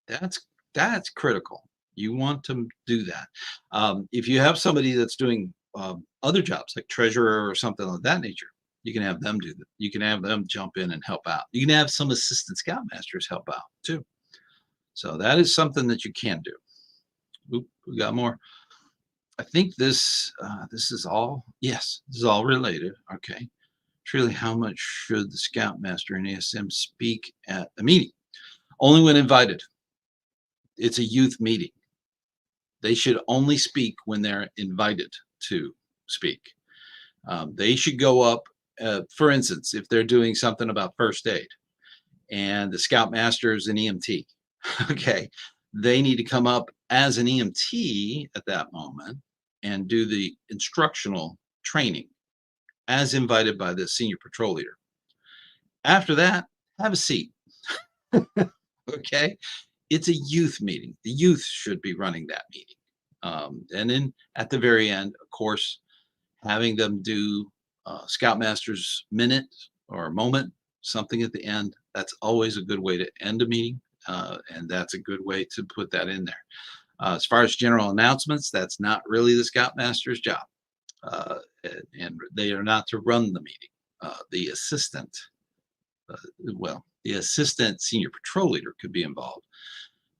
That's critical. You want to do that. If you have somebody that's doing other jobs like treasurer or something of that nature, You can have them do that. You can have them jump in and help out. You can have some assistant scoutmasters help out too. So that is something that you can do. Oop, we got more. I think this is all. Yes, this is all related. Okay. Truly, how much should the scoutmaster and ASM speak at a meeting? Only when invited. It's a youth meeting. They should only speak when they're invited to speak. They should go up, for instance, if they're doing something about first aid and the scoutmaster is an EMT, okay, they need to come up as an EMT at that moment and do the instructional training as invited by the senior patrol leader. After that, have a seat. Okay. It's a youth meeting. The youth should be running that meeting. And then at the very end, of course, having them do Scoutmaster's minute or moment, something at the end. That's always a good way to end a meeting. And that's a good way to put that in there. As far as general announcements, that's not really the Scoutmaster's job. And they are not to run the meeting. The assistant, the assistant senior patrol leader could be involved,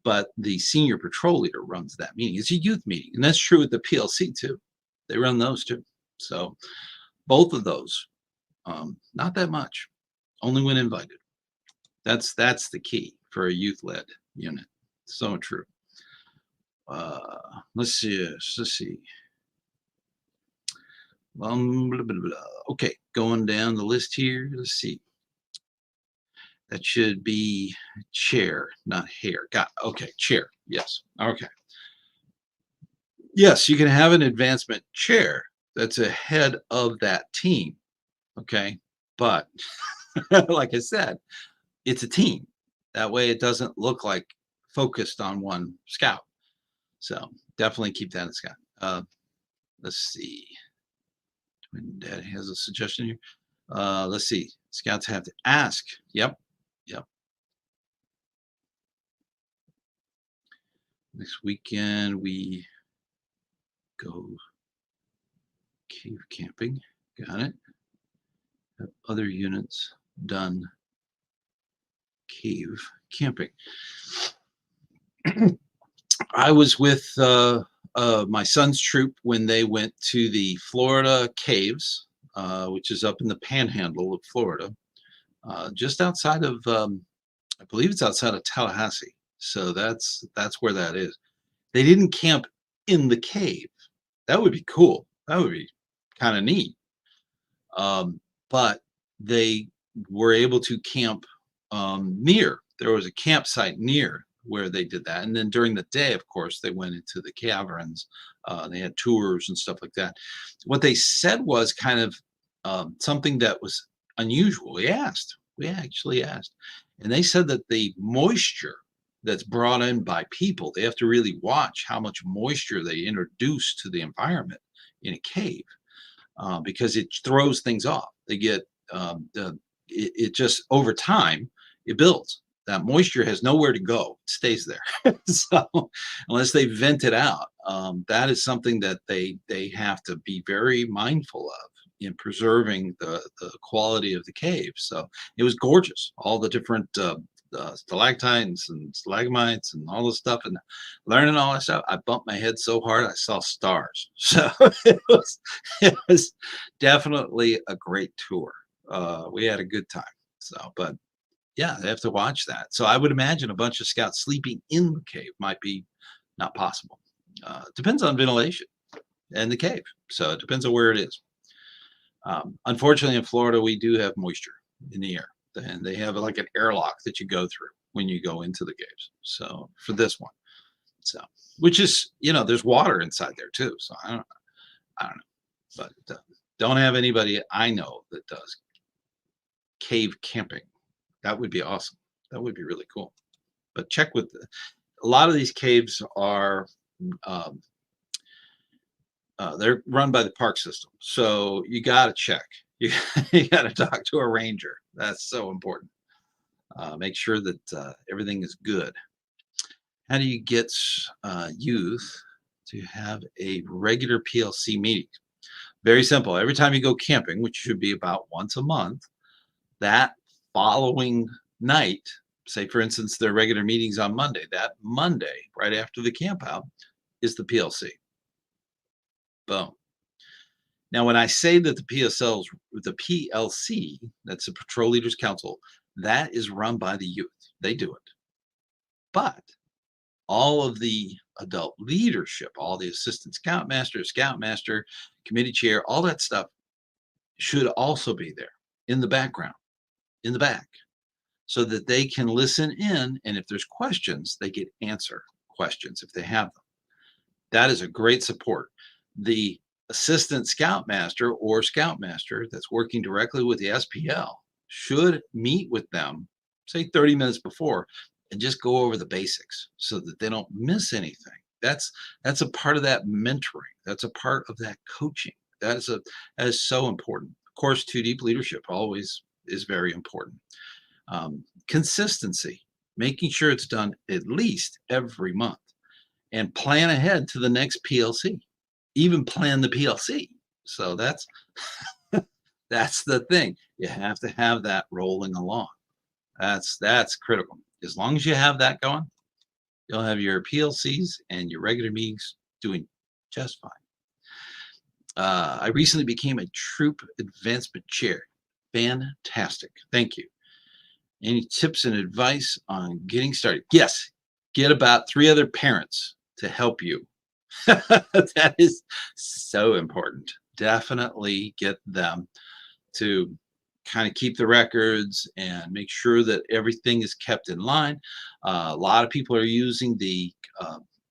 but the senior patrol leader runs that meeting. It's a youth meeting, and that's true with the PLC too. They run those too. So both of those, not that much, only when invited. That's the key for a youth-led unit. So true. Let's see. Let's see. Blah, blah, blah. Okay, going down the list here. Let's see. That should be chair, not hair. Got it. Okay, chair. Yes. Okay. Yes, you can have an advancement chair that's ahead of that team. Okay. But like I said, it's a team. That way it doesn't look like focused on one scout. So definitely keep that in scout. Let's see. Twin Dad has a suggestion here. Let's see. Scouts have to ask. Yep. Yep. Next weekend we go cave camping. Got it. Have other units done cave camping. I was with my son's troop when they went to the Florida caves, which is up in the panhandle of Florida, just outside of, I believe it's outside of Tallahassee. So that's where that is. They didn't camp in the cave. That would be cool. That would be kind of neat. But they were able to camp near. There was a campsite near where they did that. And then during the day, of course, they went into the caverns. They had tours and stuff like that. What they said was kind of something that was unusual. We actually asked. And they said that the moisture that's brought in by people, they have to really watch how much moisture they introduce to the environment in a cave, because it throws things off. They get it just over time it builds. That moisture has nowhere to go; it stays there. So unless they vent it out, that is something that they have to be very mindful of in preserving the quality of the cave. So it was gorgeous. All the different stalactites and stalagmites and all this stuff, and learning all that stuff. I bumped my head so hard I saw stars. So it was definitely a great tour. We had a good time. So, but yeah, they have to watch that. So I would imagine a bunch of scouts sleeping in the cave might be not possible. Depends on ventilation and the cave. So it depends on where it is. Unfortunately, in Florida, we do have moisture in the air, and they have like an airlock that you go through when you go into the caves. So for this one, so which is, there's water inside there too. So I don't know, but don't have anybody I know that does cave camping. That would be awesome. That would be really cool. But check with a lot of these caves are. They're run by the park system, so you got to check. You got to talk to a ranger. That's so important. Make sure that everything is good. How do you get youth to have a regular PLC meeting? Very simple. Every time you go camping, which should be about once a month, that following night, say for instance, their regular meetings on Monday, that Monday, right after the camp out, is the PLC. Boom. Now, when I say that the PLC, that's the Patrol Leaders Council, that is run by the youth. They do it. But all of the adult leadership, all the assistant scoutmaster, committee chair, all that stuff should also be there in the background, in the back, so that they can listen in. And if there's questions, they get answer questions if they have them. That is a great support. The assistant scoutmaster or scoutmaster that's working directly with the SPL should meet with them, say 30 minutes before, and just go over the basics so that they don't miss anything. That's a part of that mentoring. That's a part of that coaching. That is so important. Of course, two deep leadership always is very important. Consistency, making sure it's done at least every month, and plan ahead to the next PLC. Even plan the PLC. So that's that's the thing. You have to have that rolling along. That's critical. As long as you have that going, you'll have your PLCs and your regular meetings doing just fine. I recently became a troop advancement chair. Fantastic. Thank you. Any tips and advice on getting started? Yes. Get about 3 other parents to help you. That is so important. Definitely get them to kind of keep the records and make sure that everything is kept in line. A lot of people are using the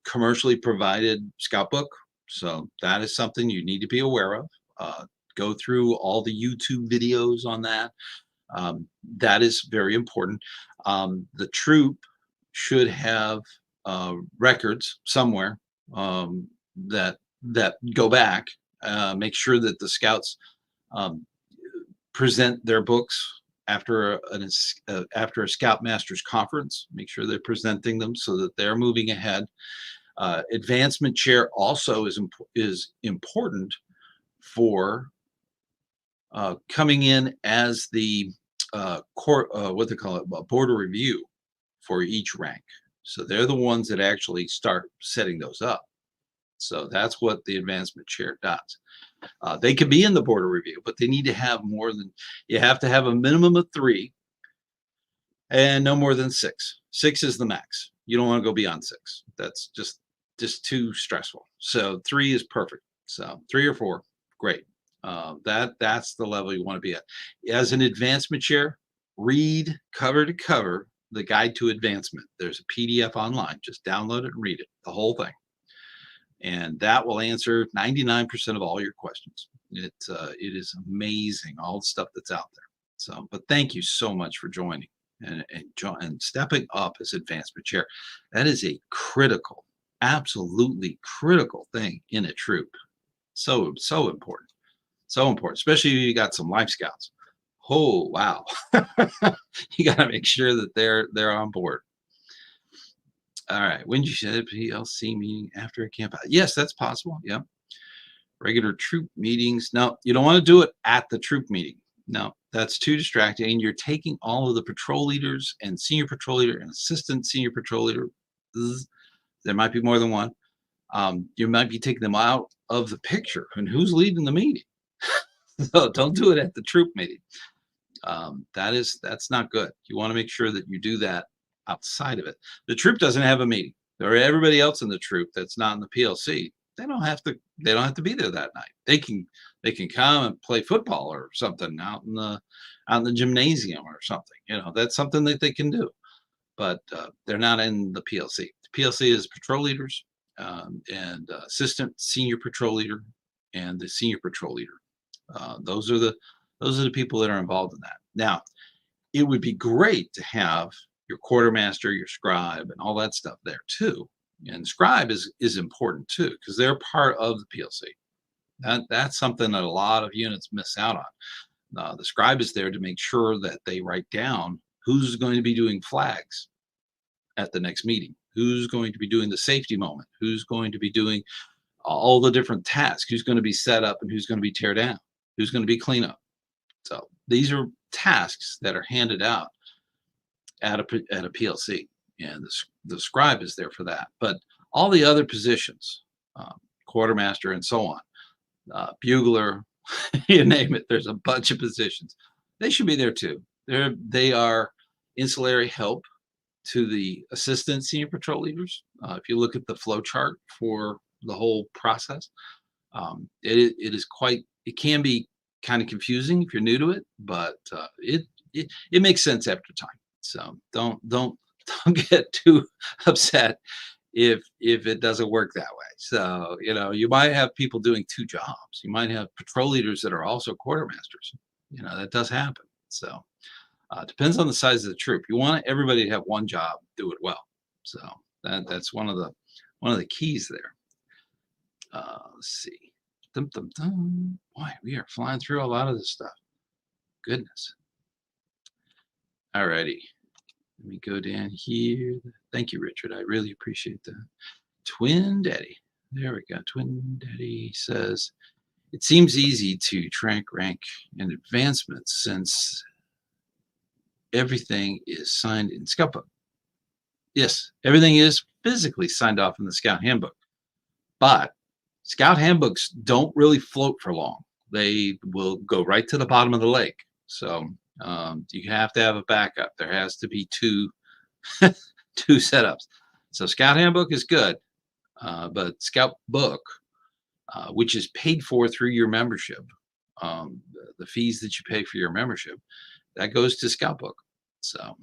commercially provided scout book. So that is something you need to be aware of. Go through all the YouTube videos on that. That is very important. The troop should have records somewhere that go back. Make sure that the scouts present their books after a scoutmasters conference. Make sure they're presenting them so that they're moving ahead. Advancement chair also is important for coming in as the what they call it, a border review for each rank. So they're the ones that actually start setting those up. So that's what the advancement chair does. They could be in the border review, but they need to have you have to have a minimum of 3 and no more than 6. 6 is the max. You don't want to go beyond 6. That's just too stressful. So 3 is perfect. So 3 or 4, great. That's the level you want to be at. As an advancement chair, read cover to cover the guide to advancement. There's a PDF online. Just download it and read it, the whole thing. And that will answer 99% of all your questions. It is amazing, all the stuff that's out there. So, but thank you so much for joining and stepping up as advancement chair. That is a critical, absolutely critical thing in a troop. So important. So important, especially if you got some life scouts. Oh, wow. You got to make sure that they're on board. All right. When did you set a PLC meeting after a camp out? Yes, that's possible. Yeah. Regular troop meetings. No, you don't want to do it at the troop meeting. No, that's too distracting. And you're taking all of the patrol leaders and senior patrol leader and assistant senior patrol leader. There might be more than one. You might be taking them out of the picture. And who's leading the meeting? So don't do it at the troop meeting. That's not good. You want to make sure that you do that outside of it. The troop doesn't have a meeting, or everybody else in the troop that's not in the PLC. They don't have to be there that night. They can come and play football or something out in the gymnasium or something. That's something that they can do, but they're not in the PLC. The PLC is patrol leaders and assistant senior patrol leader and the senior patrol leader. Those are the people that are involved in that. Now, it would be great to have your quartermaster, your scribe, and all that stuff there too. And scribe is important too, because they're part of the PLC. That's something that a lot of units miss out on. The scribe is there to make sure that they write down who's going to be doing flags at the next meeting, who's going to be doing the safety moment, who's going to be doing all the different tasks, who's going to be set up and who's going to be tear down, who's going to be cleanup. So these are tasks that are handed out at a PLC, and the scribe is there for that. But all the other positions, quartermaster and so on, bugler, you name it, there's a bunch of positions. They should be there too. They are ancillary help to the assistant senior patrol leaders. If you look at the flow chart for the whole process, it is quite. It can be kind of confusing if you're new to it, but it makes sense after time. So don't don't get too upset if it doesn't work that way. So you might have people doing two jobs. You might have patrol leaders that are also quartermasters. That does happen. So depends on the size of the troop. You want everybody to have one job, do it well. So that's one of the keys there. Let's see. Dum, dum, dum. Boy, we are flying through a lot of this stuff. Goodness. All righty. Let me go down here. Thank you, Richard. I really appreciate that. Twin Daddy. There we go. Twin Daddy says, it seems easy to track rank and advancement since everything is signed in Scout Book. Yes, everything is physically signed off in the Scout Handbook. But Scout Handbooks don't really float for long. They will go right to the bottom of the lake. So you have to have a backup. There has to be two setups. So Scout Handbook is good, but Scout Book, which is paid for through your membership, the fees that you pay for your membership, that goes to Scout Book. So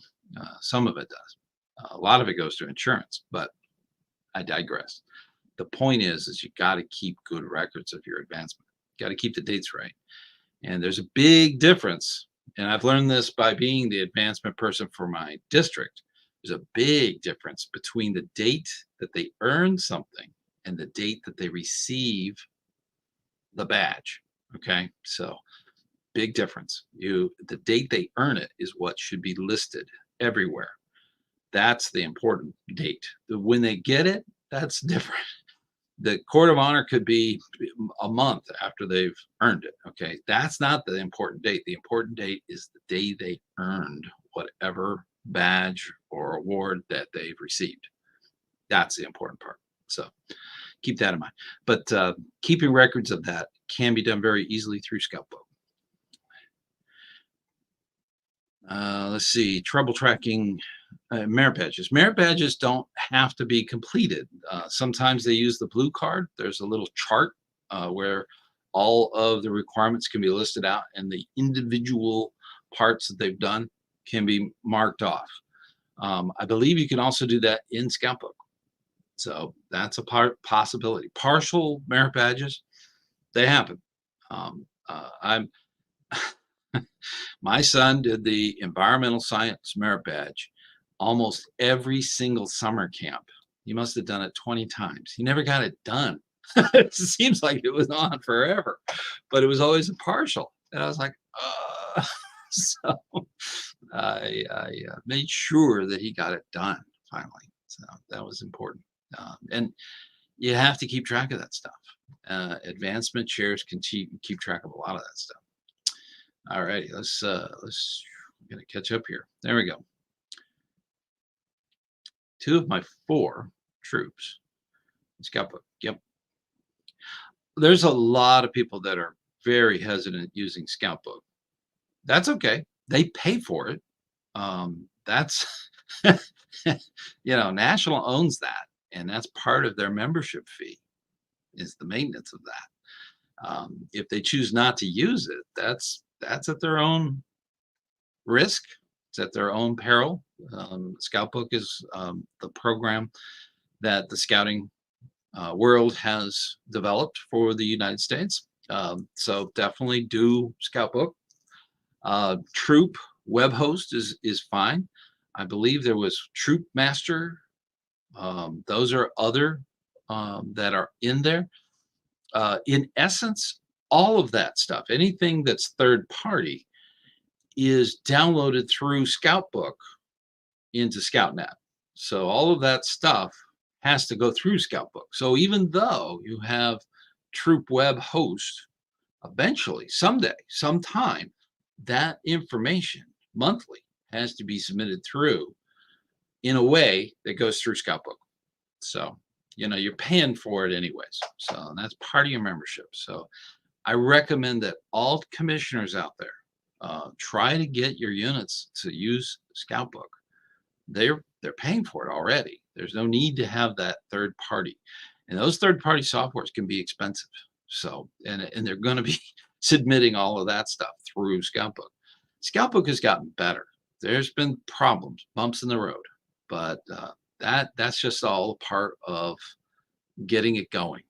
some of it does. A lot of it goes to insurance, but I digress. The point is you got to keep good records of your advancement. You got to keep the dates right. And there's a big difference. And I've learned this by being the advancement person for my district. There's a big difference between the date that they earn something and the date that they receive the badge. Okay. So big difference. The date they earn it is what should be listed everywhere. That's the important date. When they get it, that's different. The court of honor could be a month after they've earned it. Okay. That's not the important date. The important date is the day they earned whatever badge or award that they've received. That's the important part. So keep that in mind. But keeping records of that can be done very easily through Scout Book. Let's see, trouble tracking merit badges. Merit badges don't have to be completed. Sometimes they use the blue card. There's a little chart where all of the requirements can be listed out and the individual parts that they've done can be marked off. I believe you can also do that in Scout Book. So that's a possibility. Partial merit badges, they happen. My son did the environmental science merit badge almost every single summer camp. He must have done it 20 times. He never got it done. It seems like it was on forever, but it was always a partial. And I was like, so I made sure that he got it done finally. So that was important. And you have to keep track of that stuff. Advancement chairs can keep track of a lot of that stuff. All righty, let's we're gonna catch up here. There we go. 2 of my 4 troops. Scout Book. Yep. There's a lot of people that are very hesitant using Scout Book. That's okay. They pay for it. That's National owns that, and that's part of their membership fee is the maintenance of that. If they choose not to use it, that's at their own risk. It's at their own peril. Scout Book is the program that the scouting world has developed for the United States. So definitely do Scout Book. Troop web host is fine. I believe there was Troop Master. Those are other that are in there. In essence, all of that stuff, anything that's third party, is downloaded through Scout Book into ScoutNet. So all of that stuff has to go through Scoutbook. So even though you have Troop Web host, eventually, someday, sometime, that information monthly has to be submitted through in a way that goes through Scoutbook. So, you're paying for it anyways. So that's part of your membership. So I recommend that all commissioners out there try to get your units to use Scoutbook. They're paying for it already. There's no need to have that third party, and those third party softwares can be expensive. So and they're going to be submitting all of that stuff through Scoutbook. Scoutbook has gotten better. There's been problems, bumps in the road, but that's just all a part of getting it going.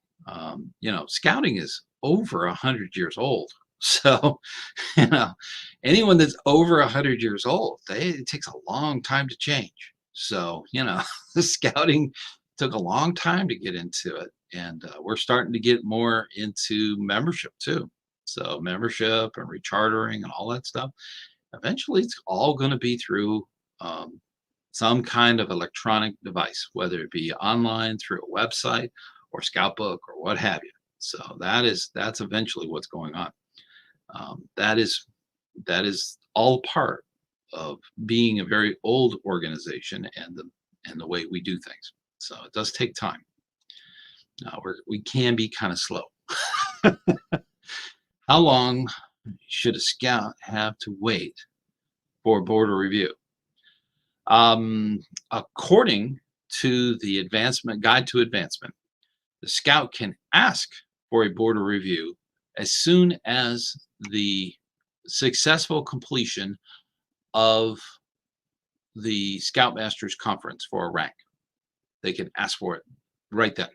Scouting is over 100 years old. So, you know, anyone that's over 100 years old, it takes a long time to change. So, the scouting took a long time to get into it, and we're starting to get more into membership too. So, membership and rechartering and all that stuff. Eventually, it's all going to be through um, some kind of electronic device, whether it be online through a website or Scoutbook or what have you. So that's eventually what's going on. That is all part of being a very old organization and the way we do things. So it does take time. We can be kind of slow. How long should a scout have to wait for board review? According to the Advancement Guide to Advancement, the scout can ask for a board review as soon as the successful completion of the Scoutmasters Conference for a rank. They can ask for it right then.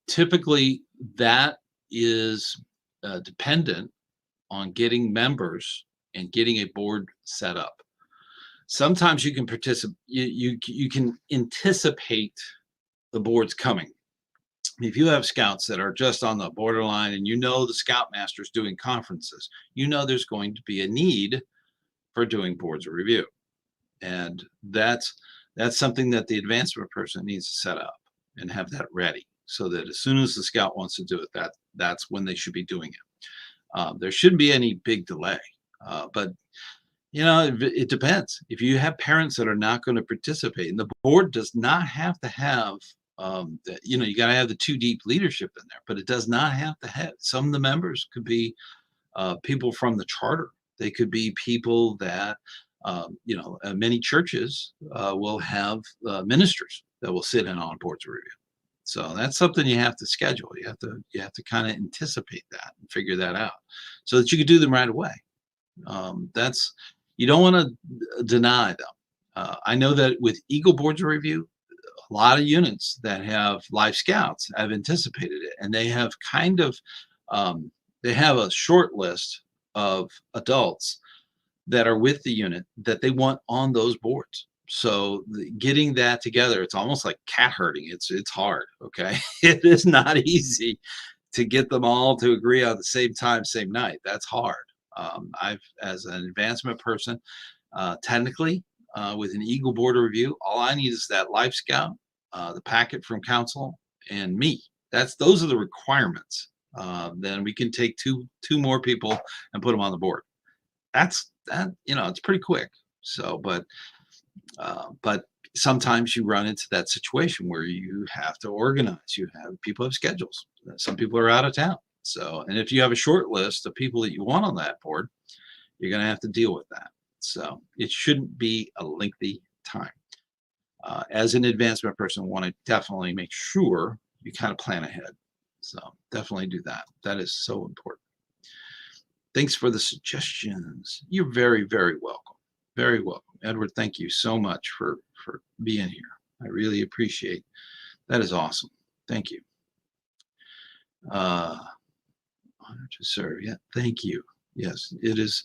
Typically, that is dependent on getting members and getting a board set up. Sometimes you can participate. You can anticipate the board's coming. If you have scouts that are just on the borderline, and the Scoutmaster's doing conferences, there's going to be a need for doing boards of review, and that's something that the advancement person needs to set up and have that ready, so that as soon as the scout wants to do it, that's when they should be doing it. There shouldn't be any big delay, but it depends. If you have parents that are not going to participate, and the board does not have to have, you got to have the two deep leadership in there, but it does not have to have. Some of the members could be people from the charter. They could be people that, many churches will have ministers that will sit in on boards of review. So that's something you have to schedule. You have to kind of anticipate that and figure that out so that you can do them right away. You don't want to deny them. I know that with Eagle boards of review, a lot of units that have live scouts have anticipated it, and they have kind of they have a short list of adults that are with the unit that they want on those boards. So getting that together, it's almost like cat herding. It's hard. Okay, it is not easy to get them all to agree on the same time, same night. That's hard. As an advancement person, technically, with an Eagle board review, all I need is that life scout, the packet from council, and me. Those are the requirements. Then we can take two more people and put them on the board. It's pretty quick. So, but sometimes you run into that situation where you have to organize. People have schedules. Some people are out of town. So, and if you have a short list of people that you want on that board, you're going to have to deal with that. So it shouldn't be a lengthy time. As an advancement person, want to definitely make sure you kind of plan ahead. So definitely do that. That is so important. Thanks for the suggestions. You're very, very welcome. Very welcome. Edward, thank you so much for being here. I really appreciate that. Is awesome. Thank you. Honor to serve. Yeah, thank you. Yes, it is.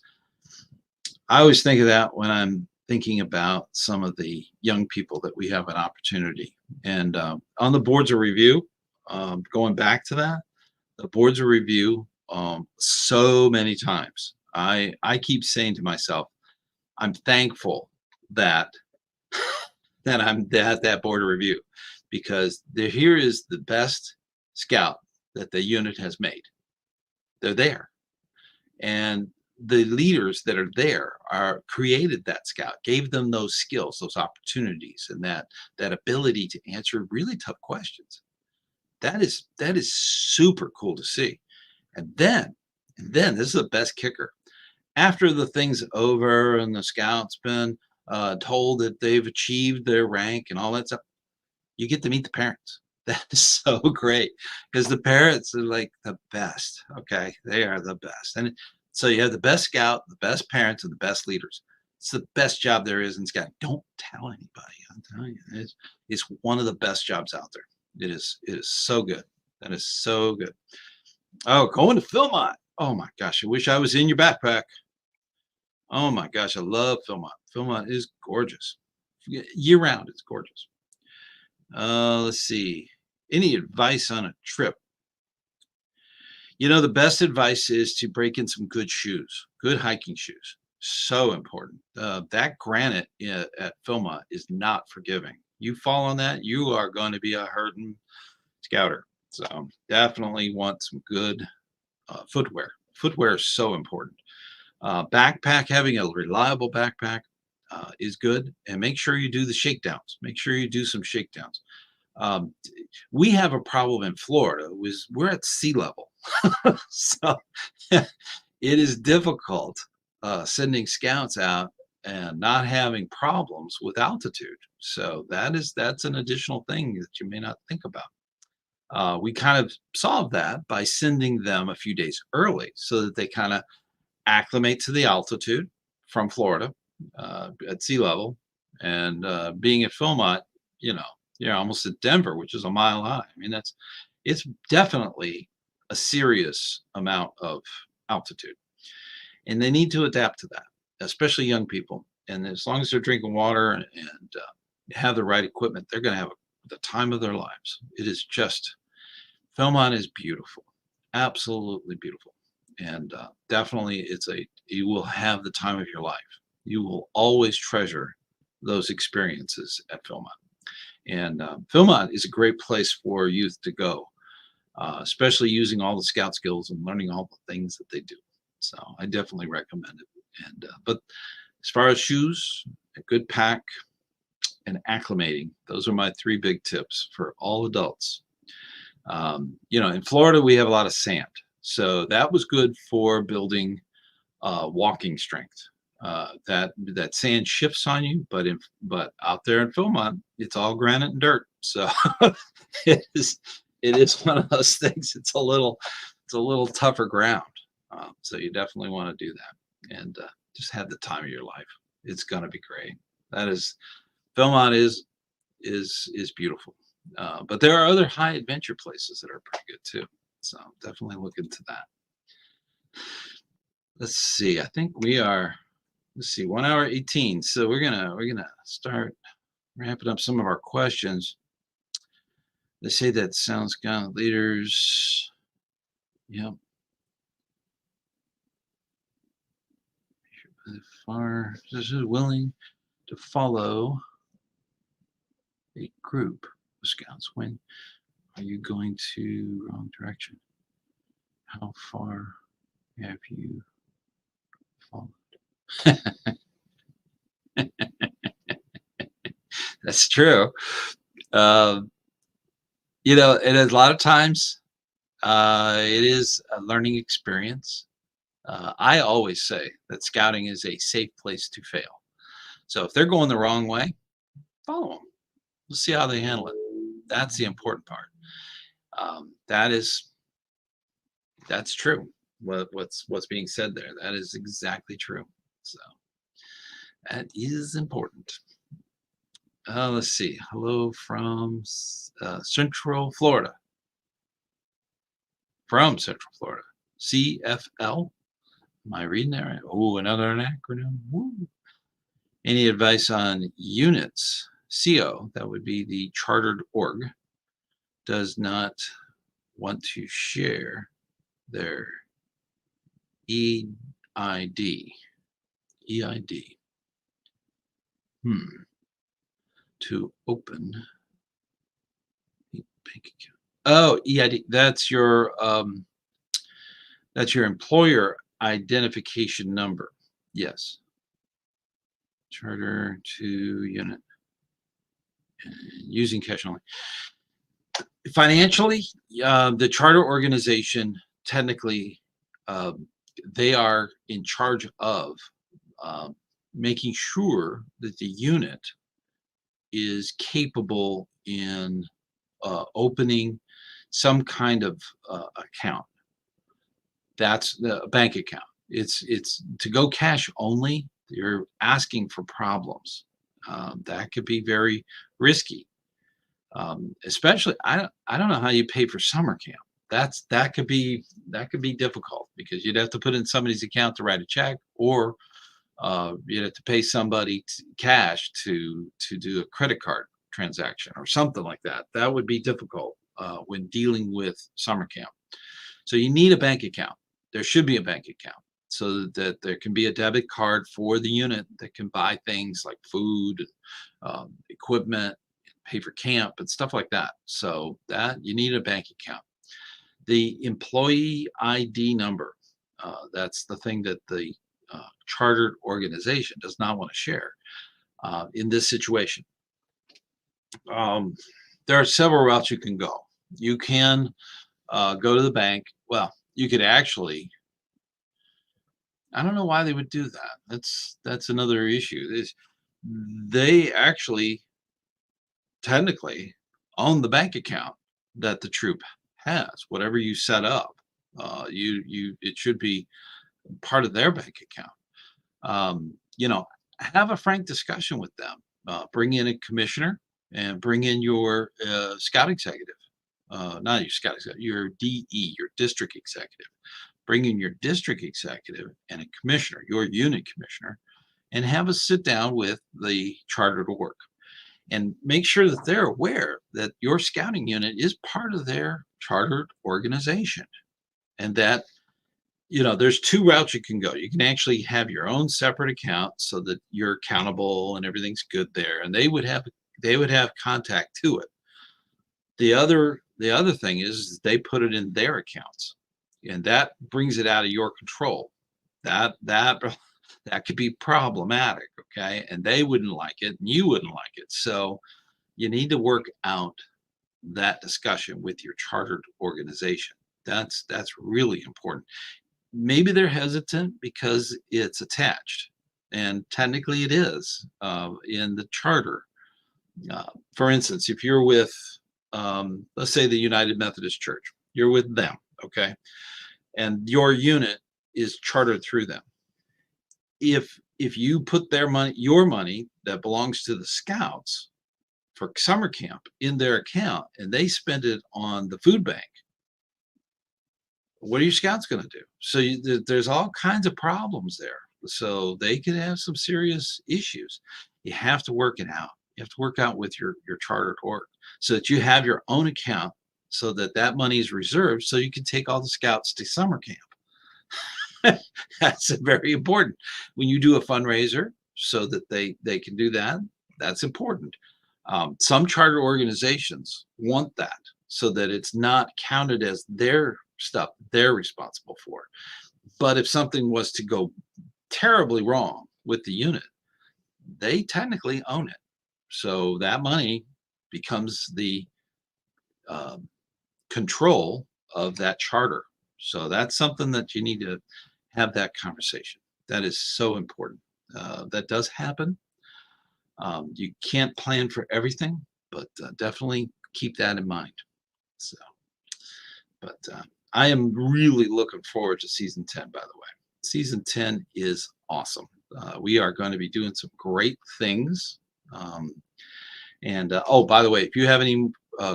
I always think of that when I'm thinking about some of the young people that we have an opportunity. And on the boards of review, going back to that, the boards of review, so many times, I keep saying to myself, I'm thankful that then I'm at that board of review because here is the best scout that the unit has made. They're there. And the leaders that are there are created that scout, gave them those skills, those opportunities, and that ability to answer really tough questions. That is super cool to see. And then this is the best kicker. After the thing's over and the scout's been told that they've achieved their rank and all that stuff, you get to meet the parents. That is so great because the parents are like the best. Okay, they are the best, and so you have the best scout, the best parents, and the best leaders. It's the best job there is in scouting. Don't tell anybody. I'm telling you, it's one of the best jobs out there. It is. It is so good. That is so good. Oh, going to Philmont. Oh my gosh, I wish I was in your backpack. Oh my gosh, I love Philmont. Philmont is gorgeous. Year round, it's gorgeous. Let's see. Any advice on a trip? The best advice is to break in some good shoes, good hiking shoes. So important. That granite at Philmont is not forgiving. You fall on that, you are going to be a hurting scouter. So definitely want some good footwear. Footwear is so important. Backpack, having a reliable backpack is good. And make sure you do the shakedowns. Make sure you do some shakedowns. Um, we have a problem in Florida was we're at sea level. So it is difficult sending scouts out and not having problems with altitude. So that's an additional thing that you may not think about. We kind of solved that by sending them a few days early so that they kind of acclimate to the altitude from Florida at sea level. And being at Philmont, you know, you're almost at Denver, which is a mile high. I mean, it's definitely a serious amount of altitude. And they need to adapt to that, especially young people. And as long as they're drinking water and have the right equipment, they're going to have the time of their lives. It is just, Philmont is beautiful, absolutely beautiful. And definitely you will have the time of your life. You will always treasure those experiences at Philmont. And Philmont is a great place for youth to go, especially using all the scout skills and learning all the things that they do. So I definitely recommend it. And but as far as shoes, a good pack, and acclimating, those are my three big tips for all adults. In Florida we have a lot of sand, so that was good for building walking strength. That sand shifts on you, but out there in Philmont, it's all granite and dirt. So it is one of those things. It's a little tougher ground. So you definitely want to do that and just have the time of your life. It's going to be great. That is Philmont is beautiful. But there are other high adventure places that are pretty good too. So definitely look into that. Let's see. I think we are. Let's see, 1 hour 18. So we're gonna start wrapping up some of our questions. They say that sounds scout leaders. Yep. Far is willing to follow a group of scouts. When are you going to wrong direction? How far have you followed? That's true. Um, and a lot of times it is a learning experience. I always say that scouting is a safe place to fail. So if they're going the wrong way, follow them. We'll see how they handle it. That's the important part. That's true. What's being said there? That is exactly true. So that is important. Let's see. Hello from Central Florida. From Central Florida. CFL. Am I reading that right? Oh, another acronym. Woo. Any advice on units? CO, that would be the chartered org, does not want to share their EID. EID. to open a bank account. Oh, EID. That's your employer identification number. Yes. Charter to unit using cash only. Financially, the charter organization technically they are in charge of uh, making sure that the unit is capable in opening some kind of account. That's the bank account. It's to go cash only. You're asking for problems. That could be very risky. Especially, I don't know how you pay for summer camp. That could be difficult because you'd have to put in somebody's account to write a check, or you'd have to pay somebody cash to do a credit card transaction or something like that. That would be difficult when dealing with summer camp. So you need a bank account. There should be a bank account so that there can be a debit card for the unit that can buy things like food, equipment, pay for camp and stuff like that. So that you need a bank account. The employee ID number, that's the thing that the chartered organization does not want to share in this situation. Um, there are several routes you can go. You can go to the bank. Well, you could actually. I don't know why they would do that. That's another issue. They actually technically own the bank account that the troop has. Whatever you set up, it should be part of their bank account. Have a frank discussion with them. Bring in a commissioner and bring in your scout executive. Not your scout executive, your DE, your district executive. Bring in your district executive and a commissioner, your unit commissioner, and have a sit down with the charter to work. And make sure that they're aware that your scouting unit is part of their chartered organization, and that there's two routes you can go. You can actually have your own separate account so that you're accountable and everything's good there, and they would have contact to it. The other thing is they put it in their accounts, and that brings it out of your control. That that could be problematic, okay? And they wouldn't like it, and you wouldn't like it. So you need to work out that discussion with your chartered organization. That's really important. Maybe they're hesitant because it's attached, and technically it is in the charter. For instance, if you're with, let's say, the United Methodist Church, you're with them, okay, and your unit is chartered through them. If you put your money that belongs to the scouts for summer camp in their account and they spend it on the food bank, what are your scouts going to do? So there's all kinds of problems there. So they could have some serious issues. You have to work it out. You have to work out with your chartered org so that you have your own account, so that money is reserved so you can take all the scouts to summer camp. That's very important when you do a fundraiser so that they can do that. That's important. Some charter organizations want that so that it's not counted as their stuff they're responsible for. But if something was to go terribly wrong with the unit, they technically own it. So that money becomes the control of that charter. So that's something that you need to have that conversation. That is so important. That does happen. You can't plan for everything, but definitely keep that in mind. So, but I am really looking forward to season 10, by the way. Season 10 is awesome. We are going to be doing some great things. Oh, by the way, if you have any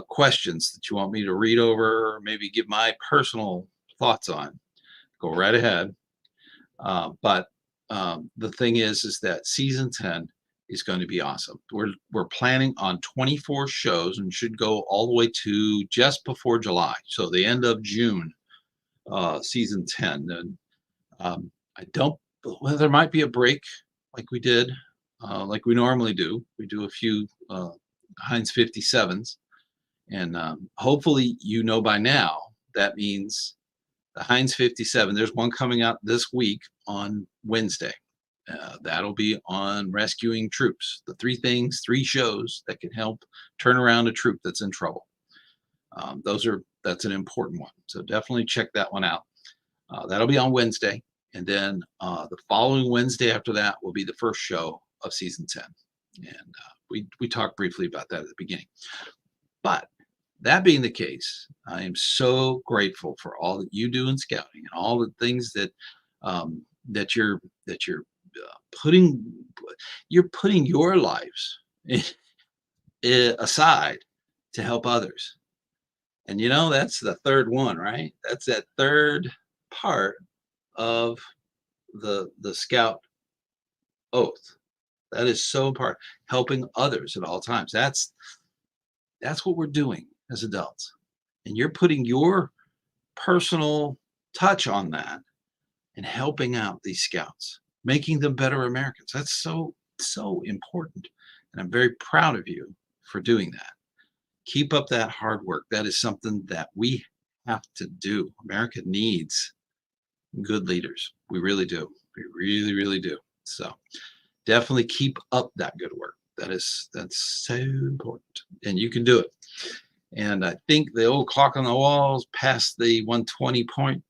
questions that you want me to read over or maybe give my personal thoughts on, go right ahead. But the thing is that season 10 is going to be awesome. We're planning on 24 shows and should go all the way to just before July, so the end of June, season 10. And I don't. Well, there might be a break like we did like we normally do. We do a few Heinz 57s, and hopefully you know by now that means the Heinz 57. There's one coming out this week on Wednesday. That'll be on rescuing troops. The three things, three shows that can help turn around a troop that's in trouble. That's an important one. So definitely check that one out. That'll be on Wednesday, and then the following Wednesday after that will be the first show of season 10. And we talked briefly about that at the beginning. But that being the case, I am so grateful for all that you do in scouting and all the things that you're putting your lives aside to help others. And that's the third one, right? That's that third part of the scout oath. That is so important. Helping others at all times. That's what we're doing as adults. And you're putting your personal touch on that and helping out these scouts, making them better Americans. That's so important. And I'm very proud of you for doing that. Keep up that hard work. That is something that we have to do. America needs good leaders. We really do. We really, really do. So definitely keep up that good work. That's so important. And you can do it. And I think the old clock on the wall is past the 120 point,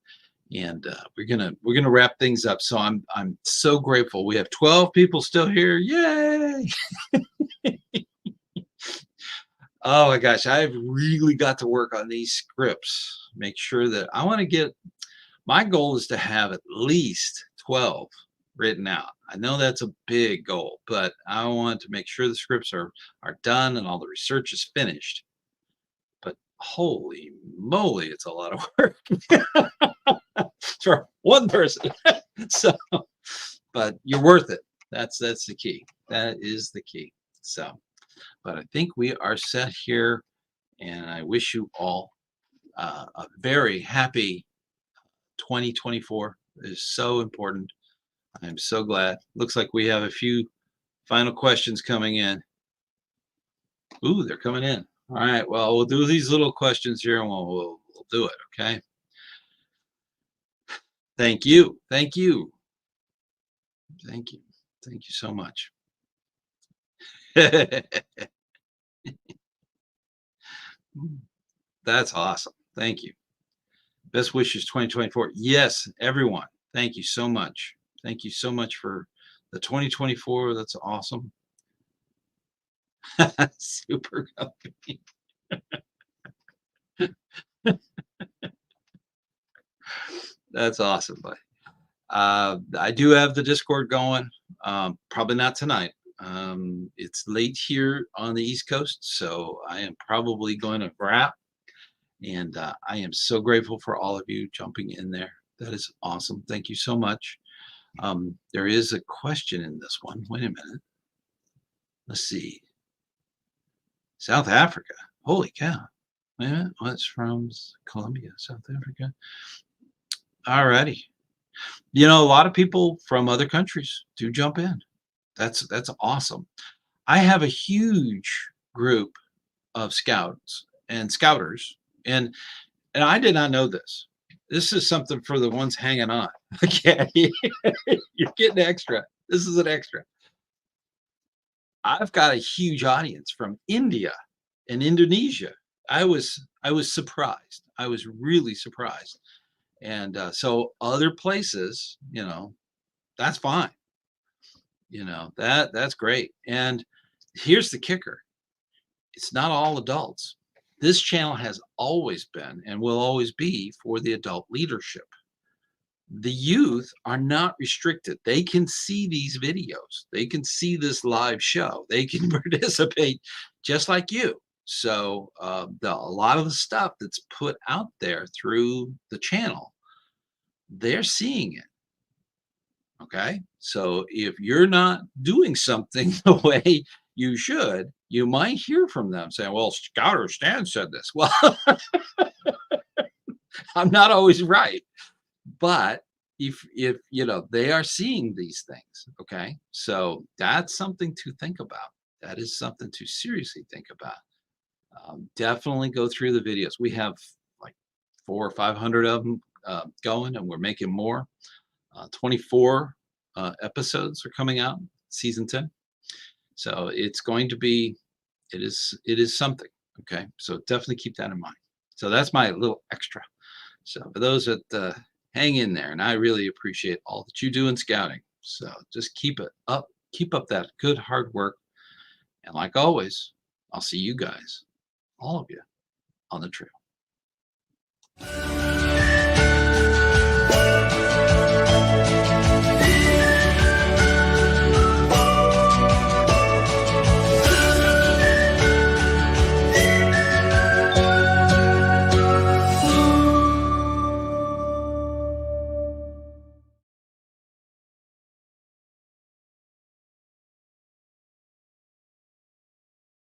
and we're gonna wrap things up. So I'm so grateful. We have 12 people still here. Yay! Oh my gosh, I've really got to work on these scripts. Make sure that my goal is to have at least 12 written out. I know that's a big goal, but I want to make sure the scripts are done and all the research is finished. But holy moly, it's a lot of work for one person. So, but you're worth it. That's the key. That is the key. So, but I think we are set here, and I wish you all a very happy 2024. It is so important. I'm so glad. Looks like we have a few final questions coming in. Ooh, they're coming in. All right. Well, we'll do these little questions here, and we'll do it. Okay. Thank you. Thank you. Thank you. Thank you so much. That's awesome. Thank you. Best wishes 2024. Yes, everyone. Thank you so much. Thank you so much for the 2024. That's awesome. Super company. That's awesome, buddy. I do have the Discord going. Probably not tonight. It's late here on the East Coast, so I am probably going to wrap. And I am so grateful for all of you jumping in there. That is awesome. Thank you so much. There is a question in this one. Wait a minute. Let's see. South Africa. Holy cow. Wait a minute. What's from Colombia, South Africa? All righty. A lot of people from other countries do jump in. That's awesome. I have a huge group of scouts and scouters, and I did not know this. This is something for the ones hanging on. Okay, you're getting extra. This is an extra. I've got a huge audience from India and Indonesia. I was surprised. I was really surprised. And so other places, that's fine. That's great. And here's the kicker. It's not all adults. This channel has always been and will always be for the adult leadership. The youth are not restricted. They can see these videos. They can see this live show. They can participate just like you. So a lot of the stuff that's put out there through the channel, they're seeing it. Okay. So if you're not doing something the way you should, you might hear from them saying, well, ScouterStan said this. Well, I'm not always right, but if they are seeing these things, okay? So that's something to think about. That is something to seriously think about. Definitely go through the videos. We have like 400 or 500 of them going, and we're making more. 24 episodes are coming out, season 10. So it's going to be, it is something. Okay, so definitely keep that in mind. So that's my little extra. So for those that hang in there, and I really appreciate all that you do in scouting. So just keep it up, keep up that good hard work. And like always, I'll see you guys, all of you, on the trail.